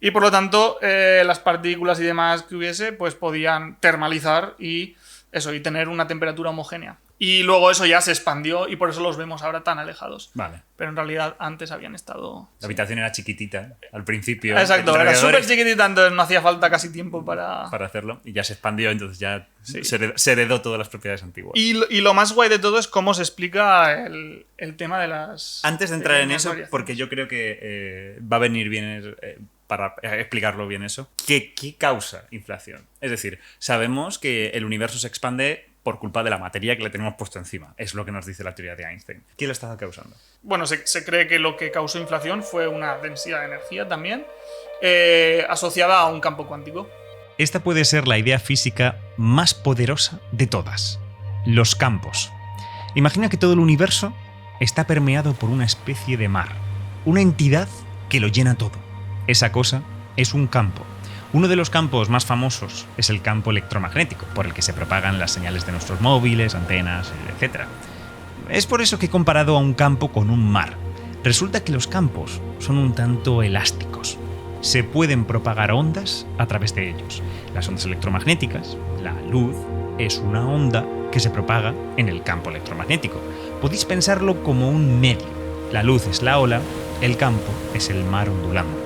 y por lo tanto las partículas y demás que hubiese pues podían termalizar y tener una temperatura homogénea. Y luego eso ya se expandió y por eso los vemos ahora tan alejados. Vale. Pero en realidad antes habían estado... La habitación era chiquitita al principio. Exacto, era súper chiquitita, entonces no hacía falta casi tiempo para hacerlo. Y ya se expandió, entonces ya se heredó todas las propiedades antiguas. Y lo más guay de todo es cómo se explica el tema de las... Antes de entrar en eso, porque yo creo que va a venir bien... para explicarlo bien eso. ¿Qué causa inflación? Es decir, sabemos que el universo se expande por culpa de la materia que le tenemos puesto encima. Es lo que nos dice la teoría de Einstein. ¿Qué lo estaba causando? Bueno, se cree que lo que causó inflación fue una densidad de energía también, asociada a un campo cuántico. Esta puede ser la idea física más poderosa de todas. Los campos. Imagina que todo el universo está permeado por una especie de mar. Una entidad que lo llena todo. Esa cosa es un campo. Uno de los campos más famosos es el campo electromagnético, por el que se propagan las señales de nuestros móviles, antenas, etc. Es por eso que he comparado a un campo con un mar. Resulta que los campos son un tanto elásticos. Se pueden propagar ondas a través de ellos. Las ondas electromagnéticas, la luz, es una onda que se propaga en el campo electromagnético. Podéis pensarlo como un medio. La luz es la ola, el campo es el mar ondulando.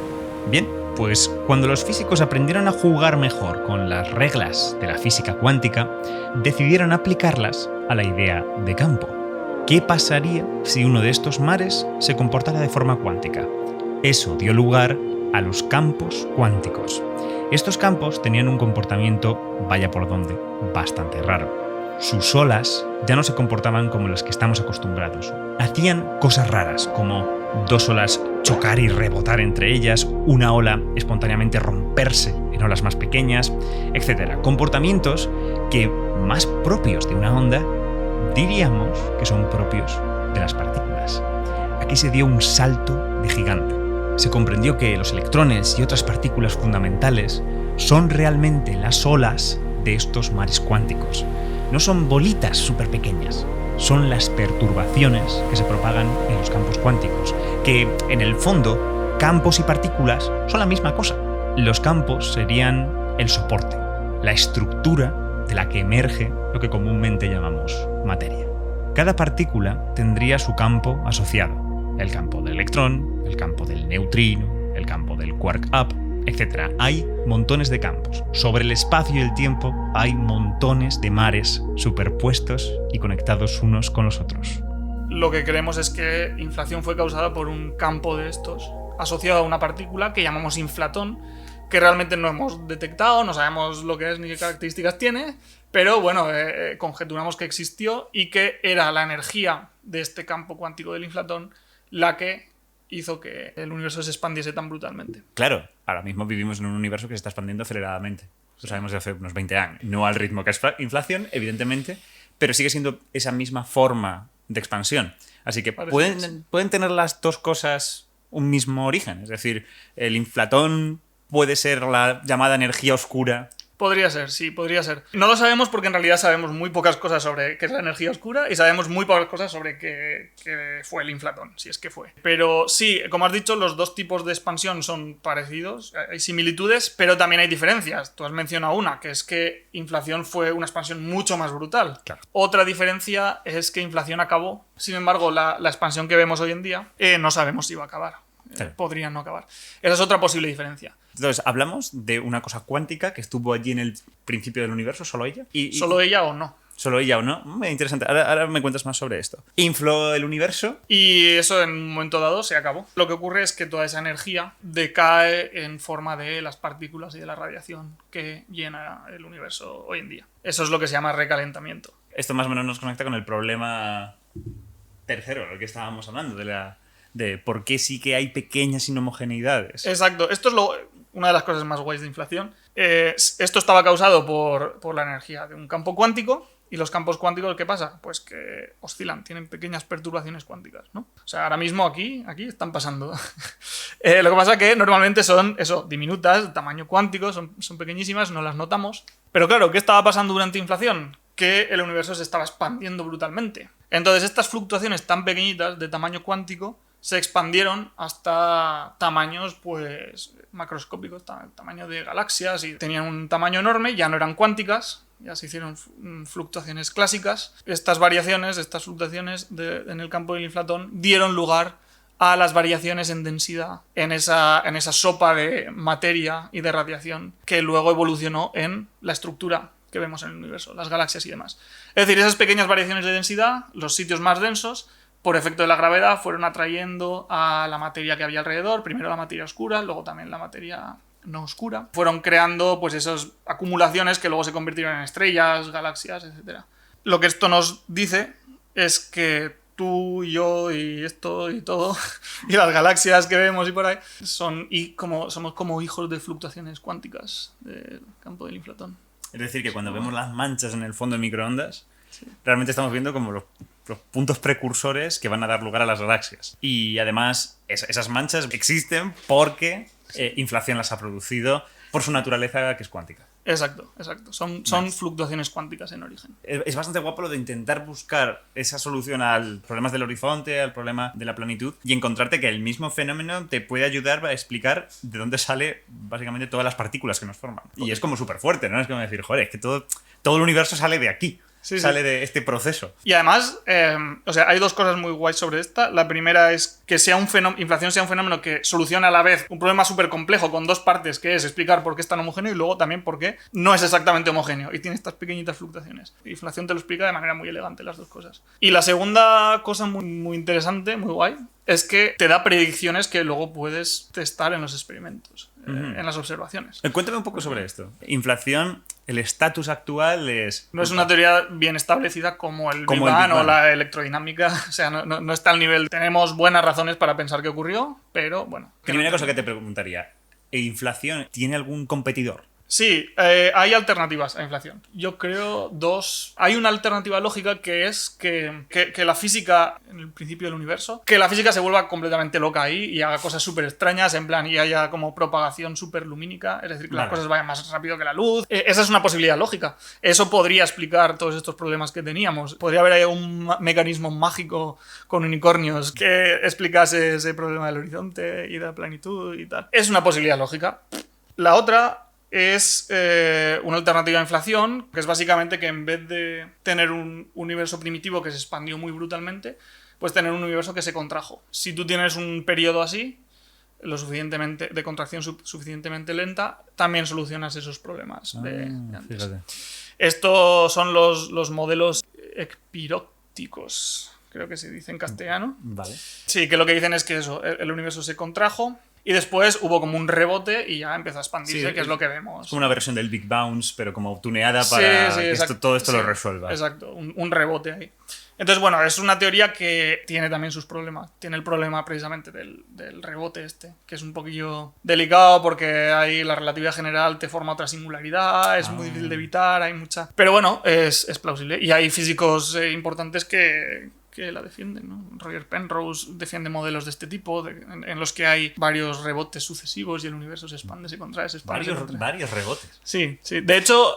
Bien, pues cuando los físicos aprendieron a jugar mejor con las reglas de la física cuántica, decidieron aplicarlas a la idea de campo. ¿Qué pasaría si uno de estos mares se comportara de forma cuántica? Eso dio lugar a los campos cuánticos. Estos campos tenían un comportamiento, vaya por donde, bastante raro. Sus olas ya no se comportaban como las que estamos acostumbrados. Hacían cosas raras, como dos olas chocar y rebotar entre ellas, una ola espontáneamente romperse en olas más pequeñas, etc. Comportamientos que, más propios de una onda, diríamos que son propios de las partículas. Aquí se dio un salto de gigante. Se comprendió que los electrones y otras partículas fundamentales son realmente las olas de estos mares cuánticos. No son bolitas súper pequeñas, son las perturbaciones que se propagan en los campos cuánticos, que en el fondo, campos y partículas son la misma cosa. Los campos serían el soporte, la estructura de la que emerge lo que comúnmente llamamos materia. Cada partícula tendría su campo asociado, el campo del electrón, el campo del neutrino, el campo del quark-up, etc. Hay montones de campos. Sobre el espacio y el tiempo hay montones de mares superpuestos y conectados unos con los otros. Lo que creemos es que inflación fue causada por un campo de estos asociado a una partícula que llamamos inflatón, que realmente no hemos detectado, no sabemos lo que es ni qué características tiene, pero bueno, conjeturamos que existió y que era la energía de este campo cuántico del inflatón la que hizo que el universo se expandiese tan brutalmente. Claro, ahora mismo vivimos en un universo que se está expandiendo aceleradamente. Lo sabemos de hace unos 20 años. No al ritmo que es inflación, evidentemente, pero sigue siendo esa misma forma de expansión. Así que pueden tener las dos cosas un mismo origen. Es decir, el inflatón puede ser la llamada energía oscura. Podría ser, sí, podría ser. No lo sabemos porque en realidad sabemos muy pocas cosas sobre qué es la energía oscura y sabemos muy pocas cosas sobre qué fue el inflatón, si es que fue. Pero sí, como has dicho, los dos tipos de expansión son parecidos, hay similitudes, pero también hay diferencias. Tú has mencionado una, que es que inflación fue una expansión mucho más brutal. Claro. Otra diferencia es que inflación acabó. Sin embargo, la expansión que vemos hoy en día no sabemos si va a acabar. Claro. Podría no acabar. Esa es otra posible diferencia. Entonces, hablamos de una cosa cuántica que estuvo allí en el principio del universo, solo ella. ¿Solo ella o no? ¿Solo ella o no? Muy interesante. Ahora me cuentas más sobre esto. Infló el universo. Y eso en un momento dado se acabó. Lo que ocurre es que toda esa energía decae en forma de las partículas y de la radiación que llena el universo hoy en día. Eso es lo que se llama recalentamiento. Esto más o menos nos conecta con el problema tercero, lo que estábamos hablando, de por qué sí que hay pequeñas inhomogeneidades. Exacto. Esto es una de las cosas más guays de inflación. Esto estaba causado por la energía de un campo cuántico. ¿Y los campos cuánticos qué pasa? Pues que oscilan, tienen pequeñas perturbaciones cuánticas, ¿no? O sea, ahora mismo aquí están pasando. Lo que pasa es que normalmente son, eso, diminutas, tamaño cuántico, son pequeñísimas, no las notamos. Pero claro, ¿qué estaba pasando durante inflación? Que el universo se estaba expandiendo brutalmente. Entonces, estas fluctuaciones tan pequeñitas de tamaño cuántico se expandieron hasta tamaños, pues, macroscópicos, tamaño de galaxias, y tenían un tamaño enorme, ya no eran cuánticas, ya se hicieron fluctuaciones clásicas. Estas variaciones, estas fluctuaciones en el campo del inflatón dieron lugar a las variaciones en densidad en esa sopa de materia y de radiación que luego evolucionó en la estructura que vemos en el universo, las galaxias y demás. Es decir, esas pequeñas variaciones de densidad, los sitios más densos, por efecto de la gravedad, fueron atrayendo a la materia que había alrededor, primero la materia oscura, luego también la materia no oscura. Fueron creando pues esas acumulaciones que luego se convirtieron en estrellas, galaxias, etc. Lo que esto nos dice es que tú y yo y esto y todo, y las galaxias que vemos y por ahí, somos como hijos de fluctuaciones cuánticas del campo del inflatón. Es decir, que cuando vemos las manchas en el fondo de microondas, realmente estamos viendo como los puntos precursores que van a dar lugar a las galaxias. Y además, esas manchas existen porque inflación las ha producido por su naturaleza, que es cuántica. Exacto. Son fluctuaciones cuánticas en origen. Es bastante guapo lo de intentar buscar esa solución al problema del horizonte, al problema de la planitud, y encontrarte que el mismo fenómeno te puede ayudar a explicar de dónde sale básicamente todas las partículas que nos forman. Y es como súper fuerte, ¿no? Es como decir, joder, es que todo el universo sale de aquí. Sale de este proceso. Y además, hay dos cosas muy guays sobre esta. La primera es que inflación sea un fenómeno que soluciona a la vez un problema súper complejo con dos partes, que es explicar por qué es tan homogéneo y luego también por qué no es exactamente homogéneo y tiene estas pequeñitas fluctuaciones. Inflación te lo explica de manera muy elegante las dos cosas. Y la segunda cosa muy, muy interesante, muy guay, es que te da predicciones que luego puedes testar en los experimentos, en las observaciones. Cuéntame un poco sobre esto. Inflación, el estatus actual es... No es una teoría bien establecida como el Big Bang o la electrodinámica. O sea, no está al nivel... Tenemos buenas razones para pensar que ocurrió, pero bueno. Primera cosa que te preguntaría. ¿Inflación tiene algún competidor? Sí, hay alternativas a inflación. Yo creo dos. Hay una alternativa lógica que es que la física, en el principio del universo, que la física se vuelva completamente loca ahí y haga cosas súper extrañas, en plan, y haya como propagación súper lumínica, es decir, que las cosas vayan más rápido que la luz. Esa es una posibilidad lógica. Eso podría explicar todos estos problemas que teníamos. Podría haber ahí un mecanismo mágico con unicornios que explicase ese problema del horizonte y de la planitud y tal. Es una posibilidad lógica. La otra es una alternativa a inflación, que es básicamente que en vez de tener un universo primitivo que se expandió muy brutalmente, pues tener un universo que se contrajo. Si tú tienes un periodo así, lo suficientemente de contracción suficientemente lenta, también solucionas esos problemas de antes. Fíjate. Estos son los modelos epirópticos, creo que se dice en castellano. Vale. Sí, que lo que dicen es que eso, el universo se contrajo y después hubo como un rebote y ya empezó a expandirse, Sí, que es lo que vemos. Es como una versión del Big Bounce, pero como tuneada para que todo esto lo resuelva. Exacto, un rebote ahí. Entonces, bueno, es una teoría que tiene también sus problemas. Tiene el problema precisamente del rebote este, que es un poquillo delicado porque ahí la relatividad general te forma otra singularidad, es muy difícil de evitar, hay mucha... Pero bueno, es plausible. Y hay físicos importantes que la defienden, ¿no? Roger Penrose defiende modelos de este tipo, en los que hay varios rebotes sucesivos y el universo se expande, se contrae, se expande. Varios rebotes. Sí, sí. De hecho,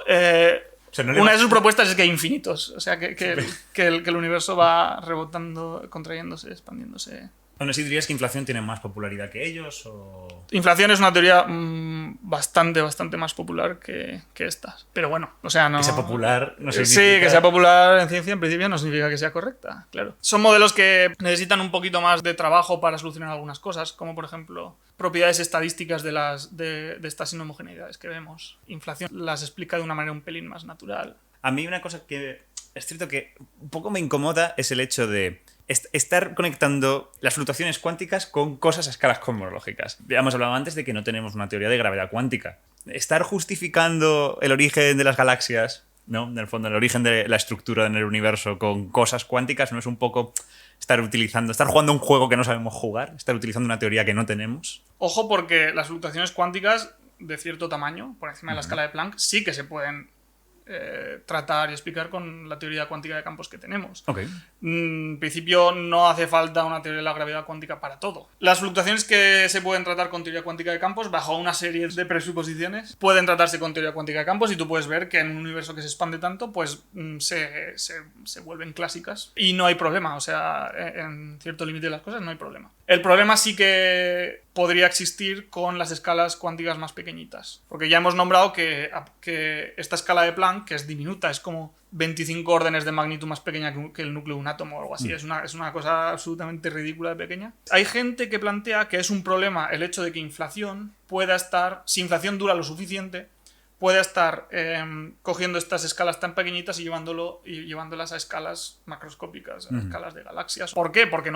O sea, una de sus propuestas es que hay infinitos. O sea, que el universo va rebotando, contrayéndose, expandiéndose. Aún así, ¿dirías que inflación tiene más popularidad que ellos? O... Inflación es una teoría bastante más popular que estas. Pero bueno, o sea, no... Que sea popular no significa... Sí, que sea popular en ciencia en principio no significa que sea correcta, claro. Son modelos que necesitan un poquito más de trabajo para solucionar algunas cosas, como por ejemplo propiedades estadísticas de estas inhomogeneidades que vemos. Inflación las explica de una manera un pelín más natural. A mí una cosa que es cierto que un poco me incomoda es el hecho de estar conectando las fluctuaciones cuánticas con cosas a escalas cosmológicas. Ya hemos hablado antes de que no tenemos una teoría de gravedad cuántica. Estar justificando el origen de las galaxias, ¿no? En el fondo, el origen de la estructura en el universo con cosas cuánticas no es un poco estar jugando un juego que no sabemos jugar, estar utilizando una teoría que no tenemos. Ojo, porque las fluctuaciones cuánticas de cierto tamaño, por encima de la escala de Planck, sí que se pueden tratar y explicar con la teoría cuántica de campos que tenemos. Okay. En principio no hace falta una teoría de la gravedad cuántica para todo. Las fluctuaciones que se pueden tratar con teoría cuántica de campos, bajo una serie de presuposiciones, pueden tratarse con teoría cuántica de campos y tú puedes ver que en un universo que se expande tanto, pues se vuelven clásicas y no hay problema. O sea, en cierto límite de las cosas no hay problema. El problema sí que podría existir con las escalas cuánticas más pequeñitas. Porque ya hemos nombrado que esta escala de Planck, que es diminuta, es como 25 órdenes de magnitud más pequeña que el núcleo de un átomo o algo así. Es una cosa absolutamente ridícula de pequeña. Hay gente que plantea que es un problema el hecho de que inflación pueda estar, si inflación dura lo suficiente, puede estar cogiendo estas escalas tan pequeñitas y llevándolas a escalas macroscópicas, a escalas de galaxias. ¿Por qué? Porque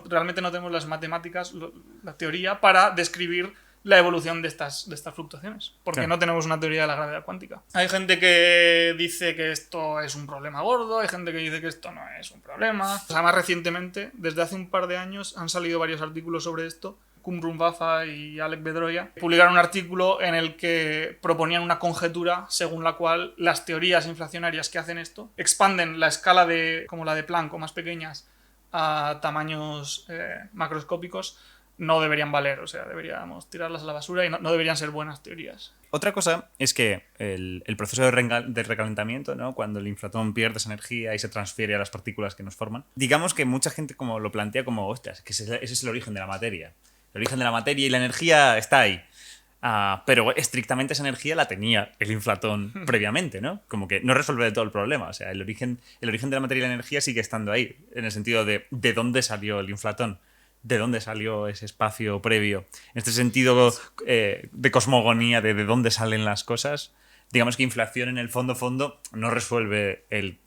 realmente no tenemos las matemáticas, la teoría para describir la evolución de estas fluctuaciones, porque no tenemos una teoría de la gravedad cuántica. Hay gente que dice que esto es un problema gordo, hay gente que dice que esto no es un problema. O sea, más recientemente, desde hace un par de años, han salido varios artículos sobre esto. Kumrum Vafa y Alec Bedroya publicaron un artículo en el que proponían una conjetura según la cual las teorías inflacionarias que hacen esto expanden la escala como la de Planck o más pequeñas a tamaños macroscópicos. No deberían valer, o sea, deberíamos tirarlas a la basura y no deberían ser buenas teorías. Otra cosa es que el proceso de recalentamiento, ¿no? Cuando el inflatón pierde esa energía y se transfiere a las partículas que nos forman, digamos que mucha gente como lo plantea como, hostias, que ese es el origen de la materia. El origen de la materia y la energía está ahí. Pero estrictamente esa energía la tenía el inflatón previamente, ¿no? Como que no resuelve de todo el problema. O sea, el origen de la materia y la energía sigue estando ahí, en el sentido de dónde salió el inflatón, de dónde salió ese espacio previo. En este sentido de cosmogonía, de dónde salen las cosas, digamos que inflación en el fondo no resuelve de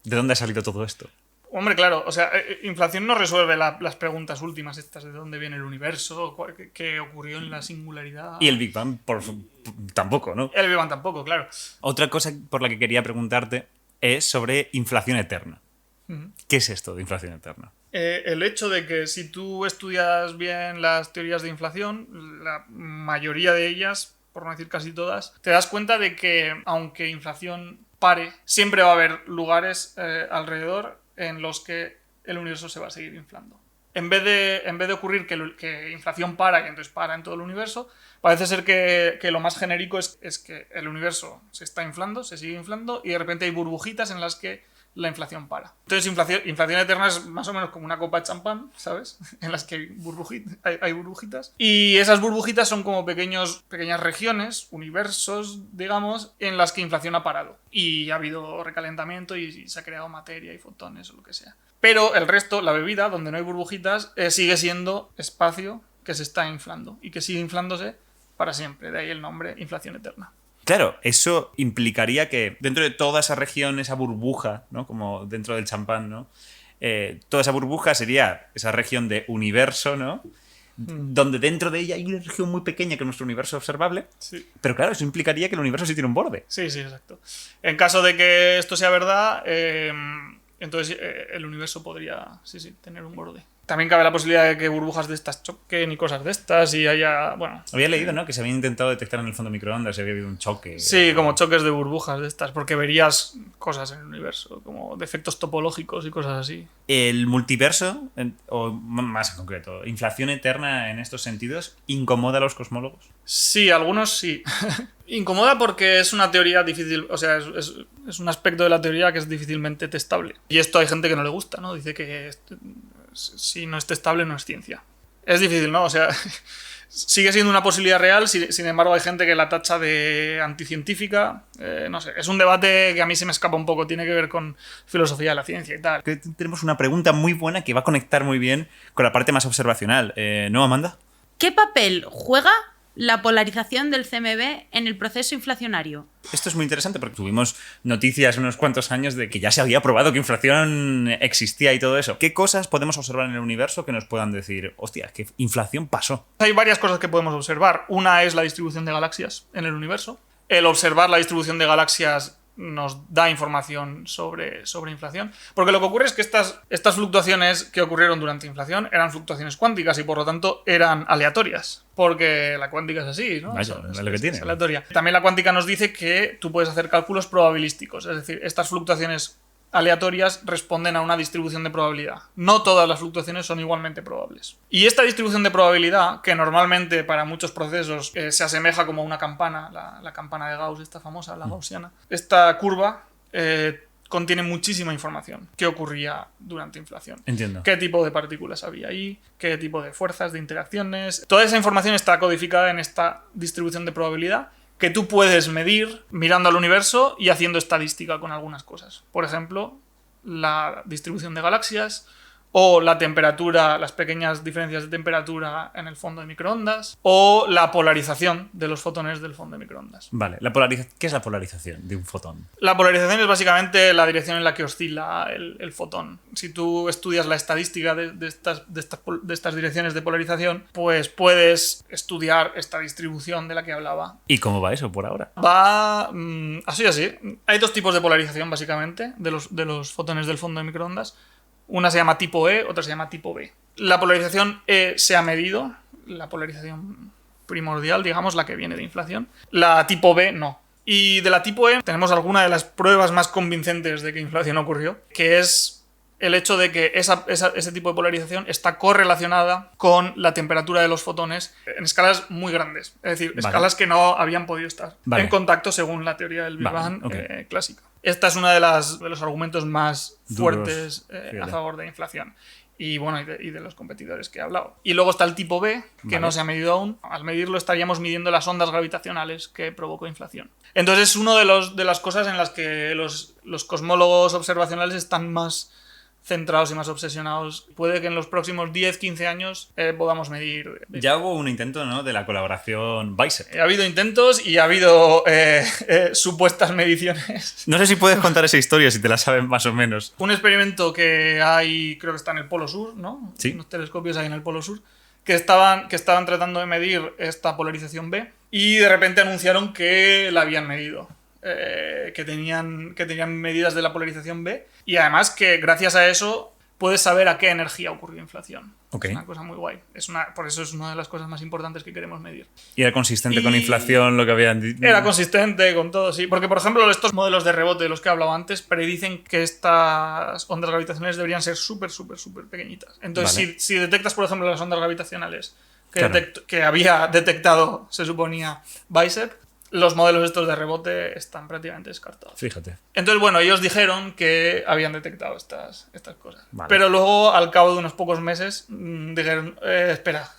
dónde ha salido todo esto. Hombre, claro, o sea, inflación no resuelve las preguntas últimas estas de dónde viene el universo, qué ocurrió en la singularidad. Y el Big Bang tampoco, ¿no? El Big Bang tampoco, claro. Otra cosa por la que quería preguntarte es sobre inflación eterna. ¿Qué es esto de inflación eterna? El hecho de que si tú estudias bien las teorías de inflación, la mayoría de ellas por no decir casi todas, te das cuenta de que aunque inflación pare, siempre va a haber lugares alrededor en los que el universo se va a seguir inflando. En vez de ocurrir que inflación para y entonces para en todo el universo, parece ser que lo más genérico es que el universo se está inflando, se sigue inflando y de repente hay burbujitas en las que la inflación para. Entonces inflación eterna es más o menos como una copa de champán, ¿sabes? En las que hay burbujitas. Y esas burbujitas son como pequeñas regiones, universos, digamos, en las que inflación ha parado. Y ha habido recalentamiento y se ha creado materia y fotones o lo que sea. Pero el resto, la bebida, donde no hay burbujitas, sigue siendo espacio que se está inflando y que sigue inflándose para siempre. De ahí el nombre inflación eterna. Claro, eso implicaría que dentro de toda esa región, esa burbuja, ¿no? Como dentro del champán, ¿no? Toda esa burbuja sería esa región de universo, ¿no? Donde dentro de ella hay una región muy pequeña que es nuestro universo observable. Sí. Pero claro, eso implicaría que el universo sí tiene un borde. Sí, exacto. En caso de que esto sea verdad, entonces el universo podría, tener un borde. También cabe la posibilidad de que burbujas de estas choquen y cosas de estas y haya, bueno... Había leído, ¿no? Que se había intentado detectar en el fondo de microondas si había habido un choque. Sí, como choques de burbujas de estas, porque verías cosas en el universo, como defectos topológicos y cosas así. El multiverso, o más en concreto, inflación eterna en estos sentidos, ¿incomoda a los cosmólogos? Sí, algunos sí. Incomoda porque es una teoría difícil, o sea, es un aspecto de la teoría que es difícilmente testable. Y esto hay gente que no le gusta, ¿no? Dice que si no es testable no es ciencia. Es difícil, ¿no? O sea, sigue siendo una posibilidad real, sin embargo hay gente que la tacha de anticientífica. No sé, es un debate que a mí se me escapa un poco, tiene que ver con filosofía de la ciencia y tal. Tenemos una pregunta muy buena que va a conectar muy bien con la parte más observacional. ¿No, Amanda? ¿Qué papel juega la polarización del CMB en el proceso inflacionario? Esto es muy interesante porque tuvimos noticias unos cuantos años de que ya se había probado que inflación existía y todo eso. ¿Qué cosas podemos observar en el universo que nos puedan decir, hostia, que inflación pasó? Hay varias cosas que podemos observar. Una es la distribución de galaxias en el universo. El observar la distribución de galaxias nos da información sobre inflación. Porque lo que ocurre es que estas fluctuaciones que ocurrieron durante inflación eran fluctuaciones cuánticas y por lo tanto eran aleatorias. Porque la cuántica es así, ¿no? Vaya, es lo que tiene. Es aleatoria. También la cuántica nos dice que tú puedes hacer cálculos probabilísticos. Es decir, estas fluctuaciones aleatorias responden a una distribución de probabilidad. No todas las fluctuaciones son igualmente probables. Y esta distribución de probabilidad, que normalmente para muchos procesos se asemeja como a una campana, la campana de Gauss, esta famosa, la gaussiana, esta curva contiene muchísima información. ¿Qué ocurría durante inflación? Entiendo. ¿Qué tipo de partículas había ahí? ¿Qué tipo de fuerzas, de interacciones? Toda esa información está codificada en esta distribución de probabilidad que tú puedes medir mirando al universo y haciendo estadística con algunas cosas. Por ejemplo, la distribución de galaxias o la temperatura, las pequeñas diferencias de temperatura en el fondo de microondas o la polarización de los fotones del fondo de microondas. Vale, ¿qué es la polarización de un fotón? La polarización es básicamente la dirección en la que oscila el fotón. Si tú estudias la estadística de estas direcciones de polarización, pues puedes estudiar esta distribución de la que hablaba. ¿Y cómo va eso por ahora? Va así. Hay dos tipos de polarización básicamente de los fotones del fondo de microondas. Una se llama tipo E, otra se llama tipo B. La polarización E se ha medido, la polarización primordial, digamos, la que viene de inflación. La tipo B no. Y de la tipo E tenemos alguna de las pruebas más convincentes de que inflación ocurrió, que es el hecho de que ese tipo de polarización está correlacionada con la temperatura de los fotones en escalas muy grandes. Es decir, escalas que no habían podido estar en contacto según la teoría del Big Bang clásica. Esta es una de los argumentos más fuertes a favor de inflación. Y bueno, y de los competidores que he hablado. Y luego está el tipo B, que no se ha medido aún. Al medirlo estaríamos midiendo las ondas gravitacionales que provocó inflación. Entonces es una de las cosas en las que los cosmólogos observacionales están más centrados y más obsesionados. Puede que en los próximos 10-15 años podamos medir. Ya hubo un intento, ¿no?, de la colaboración BICEP. Ha habido intentos y ha habido supuestas mediciones. No sé si puedes contar esa historia, si te la sabes más o menos. Un experimento que hay, creo que está en el Polo Sur, ¿no? Sí. Unos telescopios ahí en el Polo Sur, que estaban tratando de medir esta polarización B y de repente anunciaron que la habían medido. Que tenían medidas de la polarización B y además que gracias a eso puedes saber a qué energía ocurrió inflación. Ok. Es una cosa muy guay. Por eso es una de las cosas más importantes que queremos medir. ¿Y era consistente con Y- inflación lo que habían dicho? Era consistente con todo, sí. Porque, por ejemplo, estos modelos de rebote de los que he hablado antes predicen que estas ondas gravitacionales deberían ser súper, súper, súper pequeñitas. Entonces, Vale. si detectas, por ejemplo, las ondas gravitacionales que, Claro. que había detectado, se suponía, Bicep, los modelos estos de rebote están prácticamente descartados. Fíjate. Entonces, bueno, ellos dijeron que habían detectado estas cosas. Vale. Pero luego, al cabo de unos pocos meses, dijeron, espera,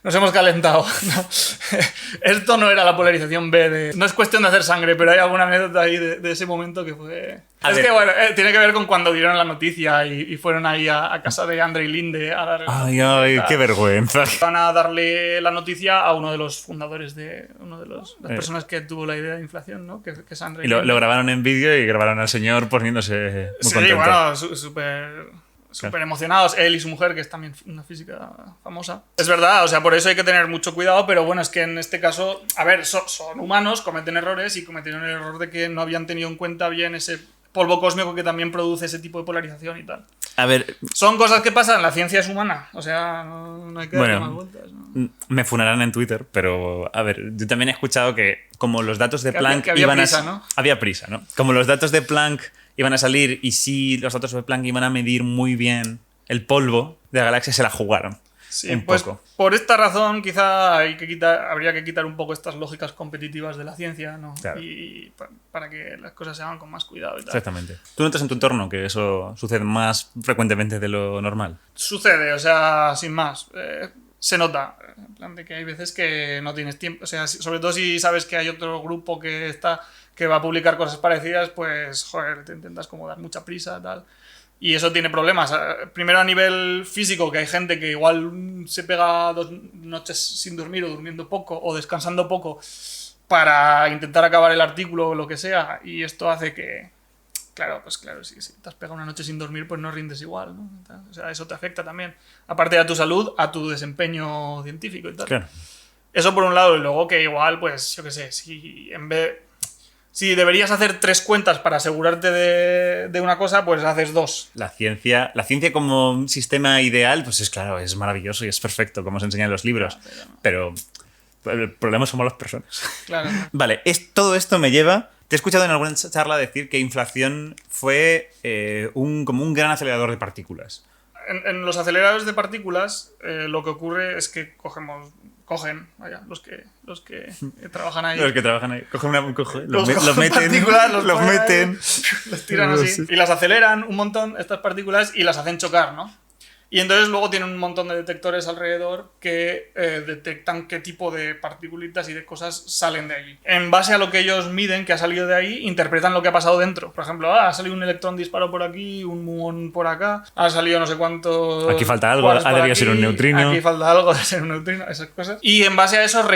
nos hemos calentado. No. Esto no era la polarización B de... No es cuestión de hacer sangre, pero hay alguna anécdota ahí de ese momento que fue... A es ver. que, bueno, tiene que ver con cuando dieron la noticia y fueron ahí a casa de Andre y Linde a dar... Ay, qué vergüenza. Van a darle la noticia a uno de los fundadores de... Uno de las personas que tuvo la idea de inflación, ¿no? Que es Andre Y lo Linde. grabaron en vídeo y grabaron al señor poniéndose muy Sí, contento. bueno, súper emocionados. Él y su mujer, que es también una física famosa. Es verdad, o sea, por eso hay que tener mucho cuidado, pero bueno, es que en este caso, a ver, son humanos, cometen errores y cometieron el error de que no habían tenido en cuenta bien ese polvo cósmico que también produce ese tipo de polarización y tal. A ver, Son cosas que pasan, la ciencia es humana, o sea, no hay que darle Bueno, más vueltas. ¿no? me funarán en Twitter, pero a ver, yo también he escuchado que como los datos de Que había- Planck que había iban prisa, a... ¿no? Había prisa, ¿no? Como los datos de Planck iban a salir y si los datos de Planck iban a medir muy bien el polvo de la galaxia, se la jugaron. Sí, un pues poco. por esta razón quizá habría que quitar un poco estas lógicas competitivas de la ciencia, ¿no? Claro. Y para que las cosas se hagan con más cuidado y tal. Exactamente. ¿Tú notas en tu entorno que eso sucede más frecuentemente de lo normal? Sucede, o sea, sin más. Se nota. En plan de que hay veces que no tienes tiempo. O sea, sobre todo si sabes que hay otro grupo que va a publicar cosas parecidas, pues, joder, te intentas como dar mucha prisa, tal. Y eso tiene problemas. Primero a nivel físico, que hay gente que igual se pega 2 noches sin dormir o durmiendo poco o descansando poco para intentar acabar el artículo o lo que sea. Y esto hace que, claro, si te has pegado una noche sin dormir, pues no rindes igual, ¿no? O sea, eso te afecta también. Aparte de a tu salud, a tu desempeño científico y tal. Claro. Eso por un lado, y luego que igual, pues, yo qué sé, si deberías hacer 3 cuentas para asegurarte de una cosa, pues haces 2. La ciencia como un sistema ideal, pues es claro, es maravilloso y es perfecto, como se enseña en los libros. Pero el problema somos las personas. Claro. Vale, todo esto me lleva... Te he escuchado en alguna charla decir que inflación fue como un gran acelerador de partículas. En los aceleradores de partículas, lo que ocurre es que cogen, vaya, los que trabajan ahí. Los que trabajan ahí. Cogen Los los meten. partículas, los los ponen ahí, meten. los tiran así y las aceleran un montón, estas partículas, y las hacen chocar, ¿no? Y entonces luego tienen un montón de detectores alrededor que detectan qué tipo de partículitas y de cosas salen de allí. En base a lo que ellos miden que ha salido de ahí, interpretan lo que ha pasado dentro. Por ejemplo, ha salido un electrón disparo por aquí, un muón por acá, ha salido no sé cuánto... Aquí falta algo, ha debido ser un neutrino. Aquí falta algo de ser un neutrino, esas cosas. Y en base a eso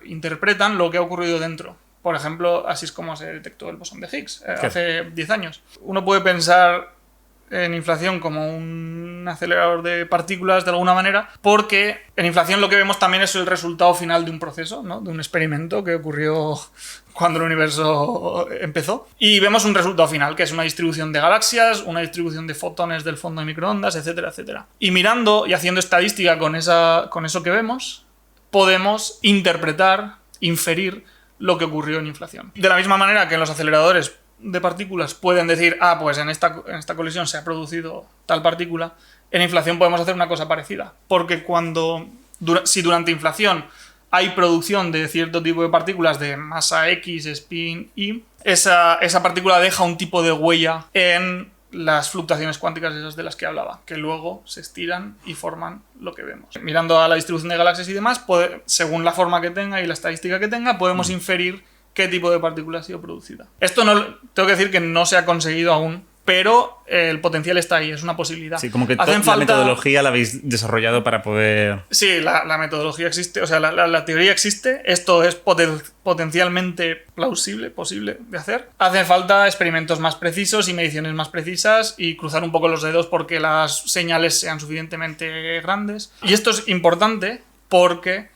interpretan lo que ha ocurrido dentro. Por ejemplo, así es como se detectó el bosón de Higgs hace 10 años. Uno puede pensar en inflación como un acelerador de partículas de alguna manera, porque en inflación lo que vemos también es el resultado final de un proceso, ¿no? De un experimento que ocurrió cuando el universo empezó. Y vemos un resultado final, que es una distribución de galaxias, una distribución de fotones del fondo de microondas, etcétera, etcétera. Y mirando y haciendo estadística con eso que vemos, podemos interpretar, inferir lo que ocurrió en inflación. De la misma manera que en los aceleradores de partículas pueden decir, pues en esta colisión se ha producido tal partícula, en inflación podemos hacer una cosa parecida. Porque si durante inflación hay producción de cierto tipo de partículas de masa X, spin Y, esa partícula deja un tipo de huella en las fluctuaciones cuánticas esas de las que hablaba, que luego se estiran y forman lo que vemos. Mirando a la distribución de galaxias y demás, según la forma que tenga y la estadística que tenga, podemos inferir qué tipo de partícula ha sido producida. Esto tengo que decir que no se ha conseguido aún, pero el potencial está ahí, es una posibilidad. Sí, como que la metodología la habéis desarrollado para poder... Sí, la metodología existe, o sea, la teoría existe, esto es potencialmente posible de hacer. Hacen falta experimentos más precisos y mediciones más precisas y cruzar un poco los dedos porque las señales sean suficientemente grandes. Y esto es importante porque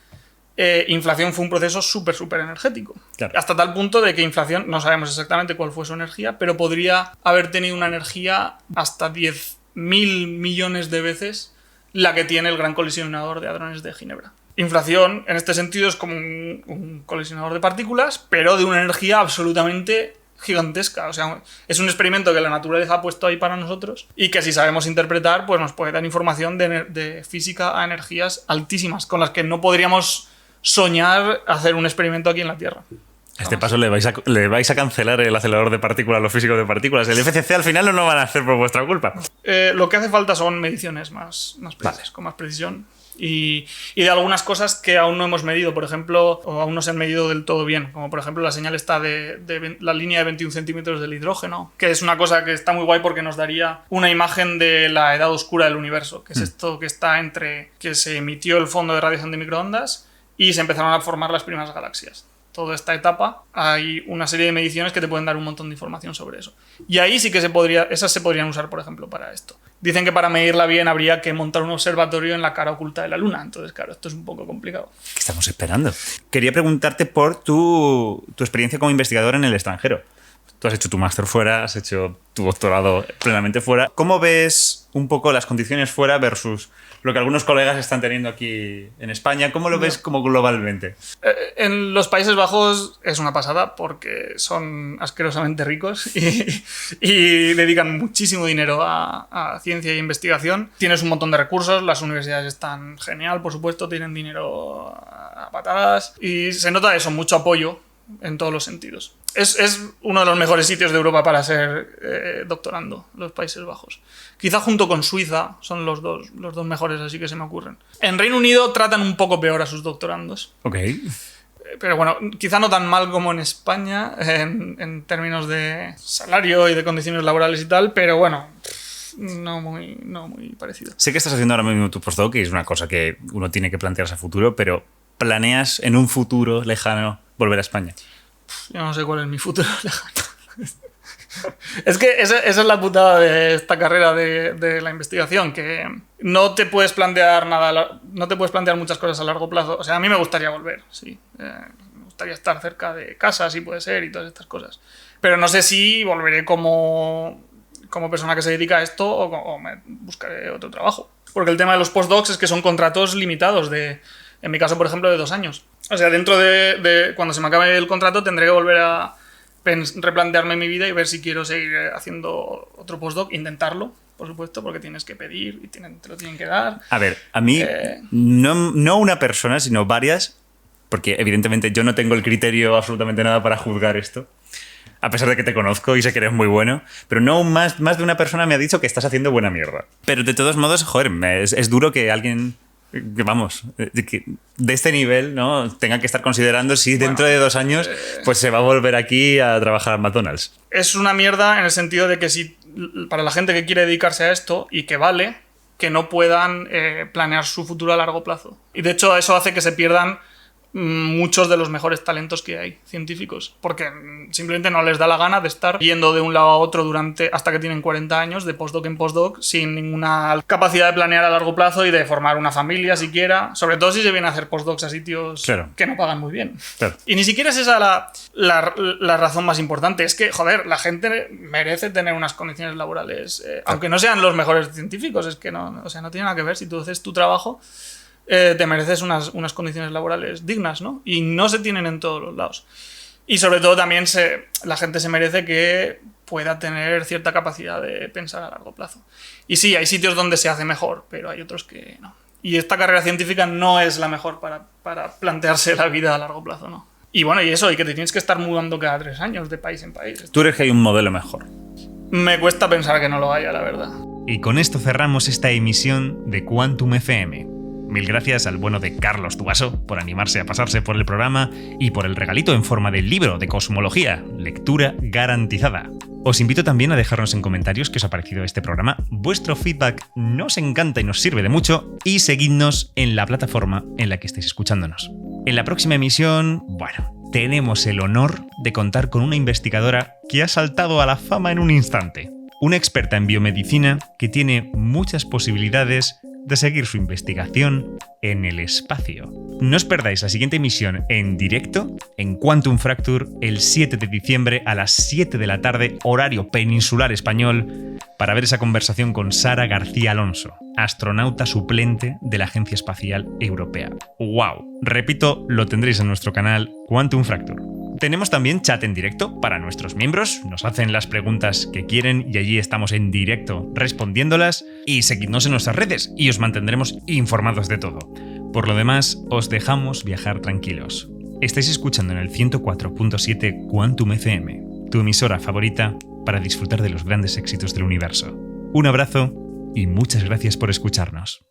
inflación fue un proceso súper energético. Claro. Hasta tal punto de que inflación, no sabemos exactamente cuál fue su energía, pero podría haber tenido una energía hasta 10 1000 millones de veces la que tiene el Gran Colisionador de Hadrones de Ginebra. Inflación, en este sentido, es como un colisionador de partículas, pero de una energía absolutamente gigantesca. O sea, es un experimento que la naturaleza ha puesto ahí para nosotros y que si sabemos interpretar, pues nos puede dar información de física a energías altísimas, con las que no podríamos soñar hacer un experimento aquí en la Tierra. A este paso le vais a cancelar el acelerador de partículas a los físicos de partículas. El FCC al final no lo van a hacer por vuestra culpa. Lo que hace falta son mediciones más precisas, con más precisión. Y de algunas cosas que aún no hemos medido, por ejemplo, o aún no se han medido del todo bien, como por ejemplo la señal está de la línea de 21 centímetros del hidrógeno, que es una cosa que está muy guay porque nos daría una imagen de la edad oscura del universo, que es esto que está entre que se emitió el fondo de radiación de microondas y se empezaron a formar las primeras galaxias. Toda esta etapa hay una serie de mediciones que te pueden dar un montón de información sobre eso. Y ahí sí que esas se podrían usar, por ejemplo, para esto. Dicen que para medirla bien habría que montar un observatorio en la cara oculta de la Luna. Entonces, claro, esto es un poco complicado. ¿Qué estamos esperando? Quería preguntarte por tu experiencia como investigador en el extranjero. Tú has hecho tu máster fuera, has hecho tu doctorado plenamente fuera. ¿Cómo ves un poco las condiciones fuera versus lo que algunos colegas están teniendo aquí en España? ¿Cómo lo ves como globalmente? En los Países Bajos es una pasada porque son asquerosamente ricos y dedican muchísimo dinero a ciencia e investigación. Tienes un montón de recursos, las universidades están genial, por supuesto, tienen dinero a patadas y se nota eso, mucho apoyo en todos los sentidos. Es uno de los mejores sitios de Europa para ser doctorando, los Países Bajos. Quizá junto con Suiza son los dos mejores, así que se me ocurren. En Reino Unido tratan un poco peor a sus doctorandos. Ok. Pero bueno, quizá no tan mal como en España, en términos de salario y de condiciones laborales y tal, pero bueno, no muy parecido. Sé que estás haciendo ahora mismo tu postdoc y es una cosa que uno tiene que plantearse a futuro, pero ¿planeas en un futuro lejano volver a España? Yo no sé cuál es mi futuro lejano. Es que esa es la putada de esta carrera de la investigación, que no te puedes plantear nada, no te puedes plantear muchas cosas a largo plazo. O sea, a mí me gustaría volver, sí. Me gustaría estar cerca de casa, si puede ser, y todas estas cosas. Pero no sé si volveré como persona que se dedica a esto o me buscaré otro trabajo. Porque el tema de los postdocs es que son contratos limitados en mi caso, por ejemplo, de 2 años. O sea, dentro de cuando se me acabe el contrato tendré que volver a replantearme mi vida y ver si quiero seguir haciendo otro postdoc, intentarlo, por supuesto, porque tienes que pedir y te lo tienen que dar. A ver, a mí, no una persona, sino varias, porque evidentemente yo no tengo el criterio absolutamente nada para juzgar esto, a pesar de que te conozco y sé que eres muy bueno, pero no más de una persona me ha dicho que estás haciendo buena mierda. Pero de todos modos, joder, es duro que alguien... vamos, de este nivel, ¿no? Tenga que estar considerando si dentro de 2 años pues se va a volver aquí a trabajar a McDonald's. Es una mierda en el sentido de que si para la gente que quiere dedicarse a esto y que vale, que no puedan planear su futuro a largo plazo. Y de hecho eso hace que se pierdan muchos de los mejores talentos que hay científicos, porque simplemente no les da la gana de estar yendo de un lado a otro hasta que tienen 40 años, de postdoc en postdoc, sin ninguna capacidad de planear a largo plazo y de formar una familia siquiera, sobre todo si se viene a hacer postdocs a sitios que no pagan muy bien. Claro. Y ni siquiera es esa la razón más importante, es que, joder, la gente merece tener unas condiciones laborales, aunque no sean los mejores científicos, es que no tiene nada que ver. Si tú haces tu trabajo, te mereces unas condiciones laborales dignas, ¿no? Y no se tienen en todos los lados. Y sobre todo también la gente se merece que pueda tener cierta capacidad de pensar a largo plazo. Y sí, hay sitios donde se hace mejor, pero hay otros que no. Y esta carrera científica no es la mejor para plantearse la vida a largo plazo, ¿no? Y bueno, y que te tienes que estar mudando cada 3 años de país en país. ¿Tú crees que hay un modelo mejor? Me cuesta pensar que no lo haya, la verdad. Y con esto cerramos esta emisión de Quantum FM. Mil gracias al bueno de Carlos Tubaso por animarse a pasarse por el programa y por el regalito en forma de libro de cosmología, lectura garantizada. Os invito también a dejarnos en comentarios qué os ha parecido este programa. Vuestro feedback nos encanta y nos sirve de mucho, y seguidnos en la plataforma en la que estéis escuchándonos. En la próxima emisión, tenemos el honor de contar con una investigadora que ha saltado a la fama en un instante. Una experta en biomedicina que tiene muchas posibilidades de seguir su investigación en el espacio. No os perdáis la siguiente emisión en directo en Quantum Fracture el 7 de diciembre a las 7 de la tarde, horario peninsular español, para ver esa conversación con Sara García Alonso, astronauta suplente de la Agencia Espacial Europea. ¡Wow! Repito, lo tendréis en nuestro canal Quantum Fracture. Tenemos también chat en directo para nuestros miembros, nos hacen las preguntas que quieren y allí estamos en directo respondiéndolas, y seguidnos en nuestras redes y os mantendremos informados de todo. Por lo demás, os dejamos viajar tranquilos. Estáis escuchando en el 104.7 Quantum FM, tu emisora favorita para disfrutar de los grandes éxitos del universo. Un abrazo y muchas gracias por escucharnos.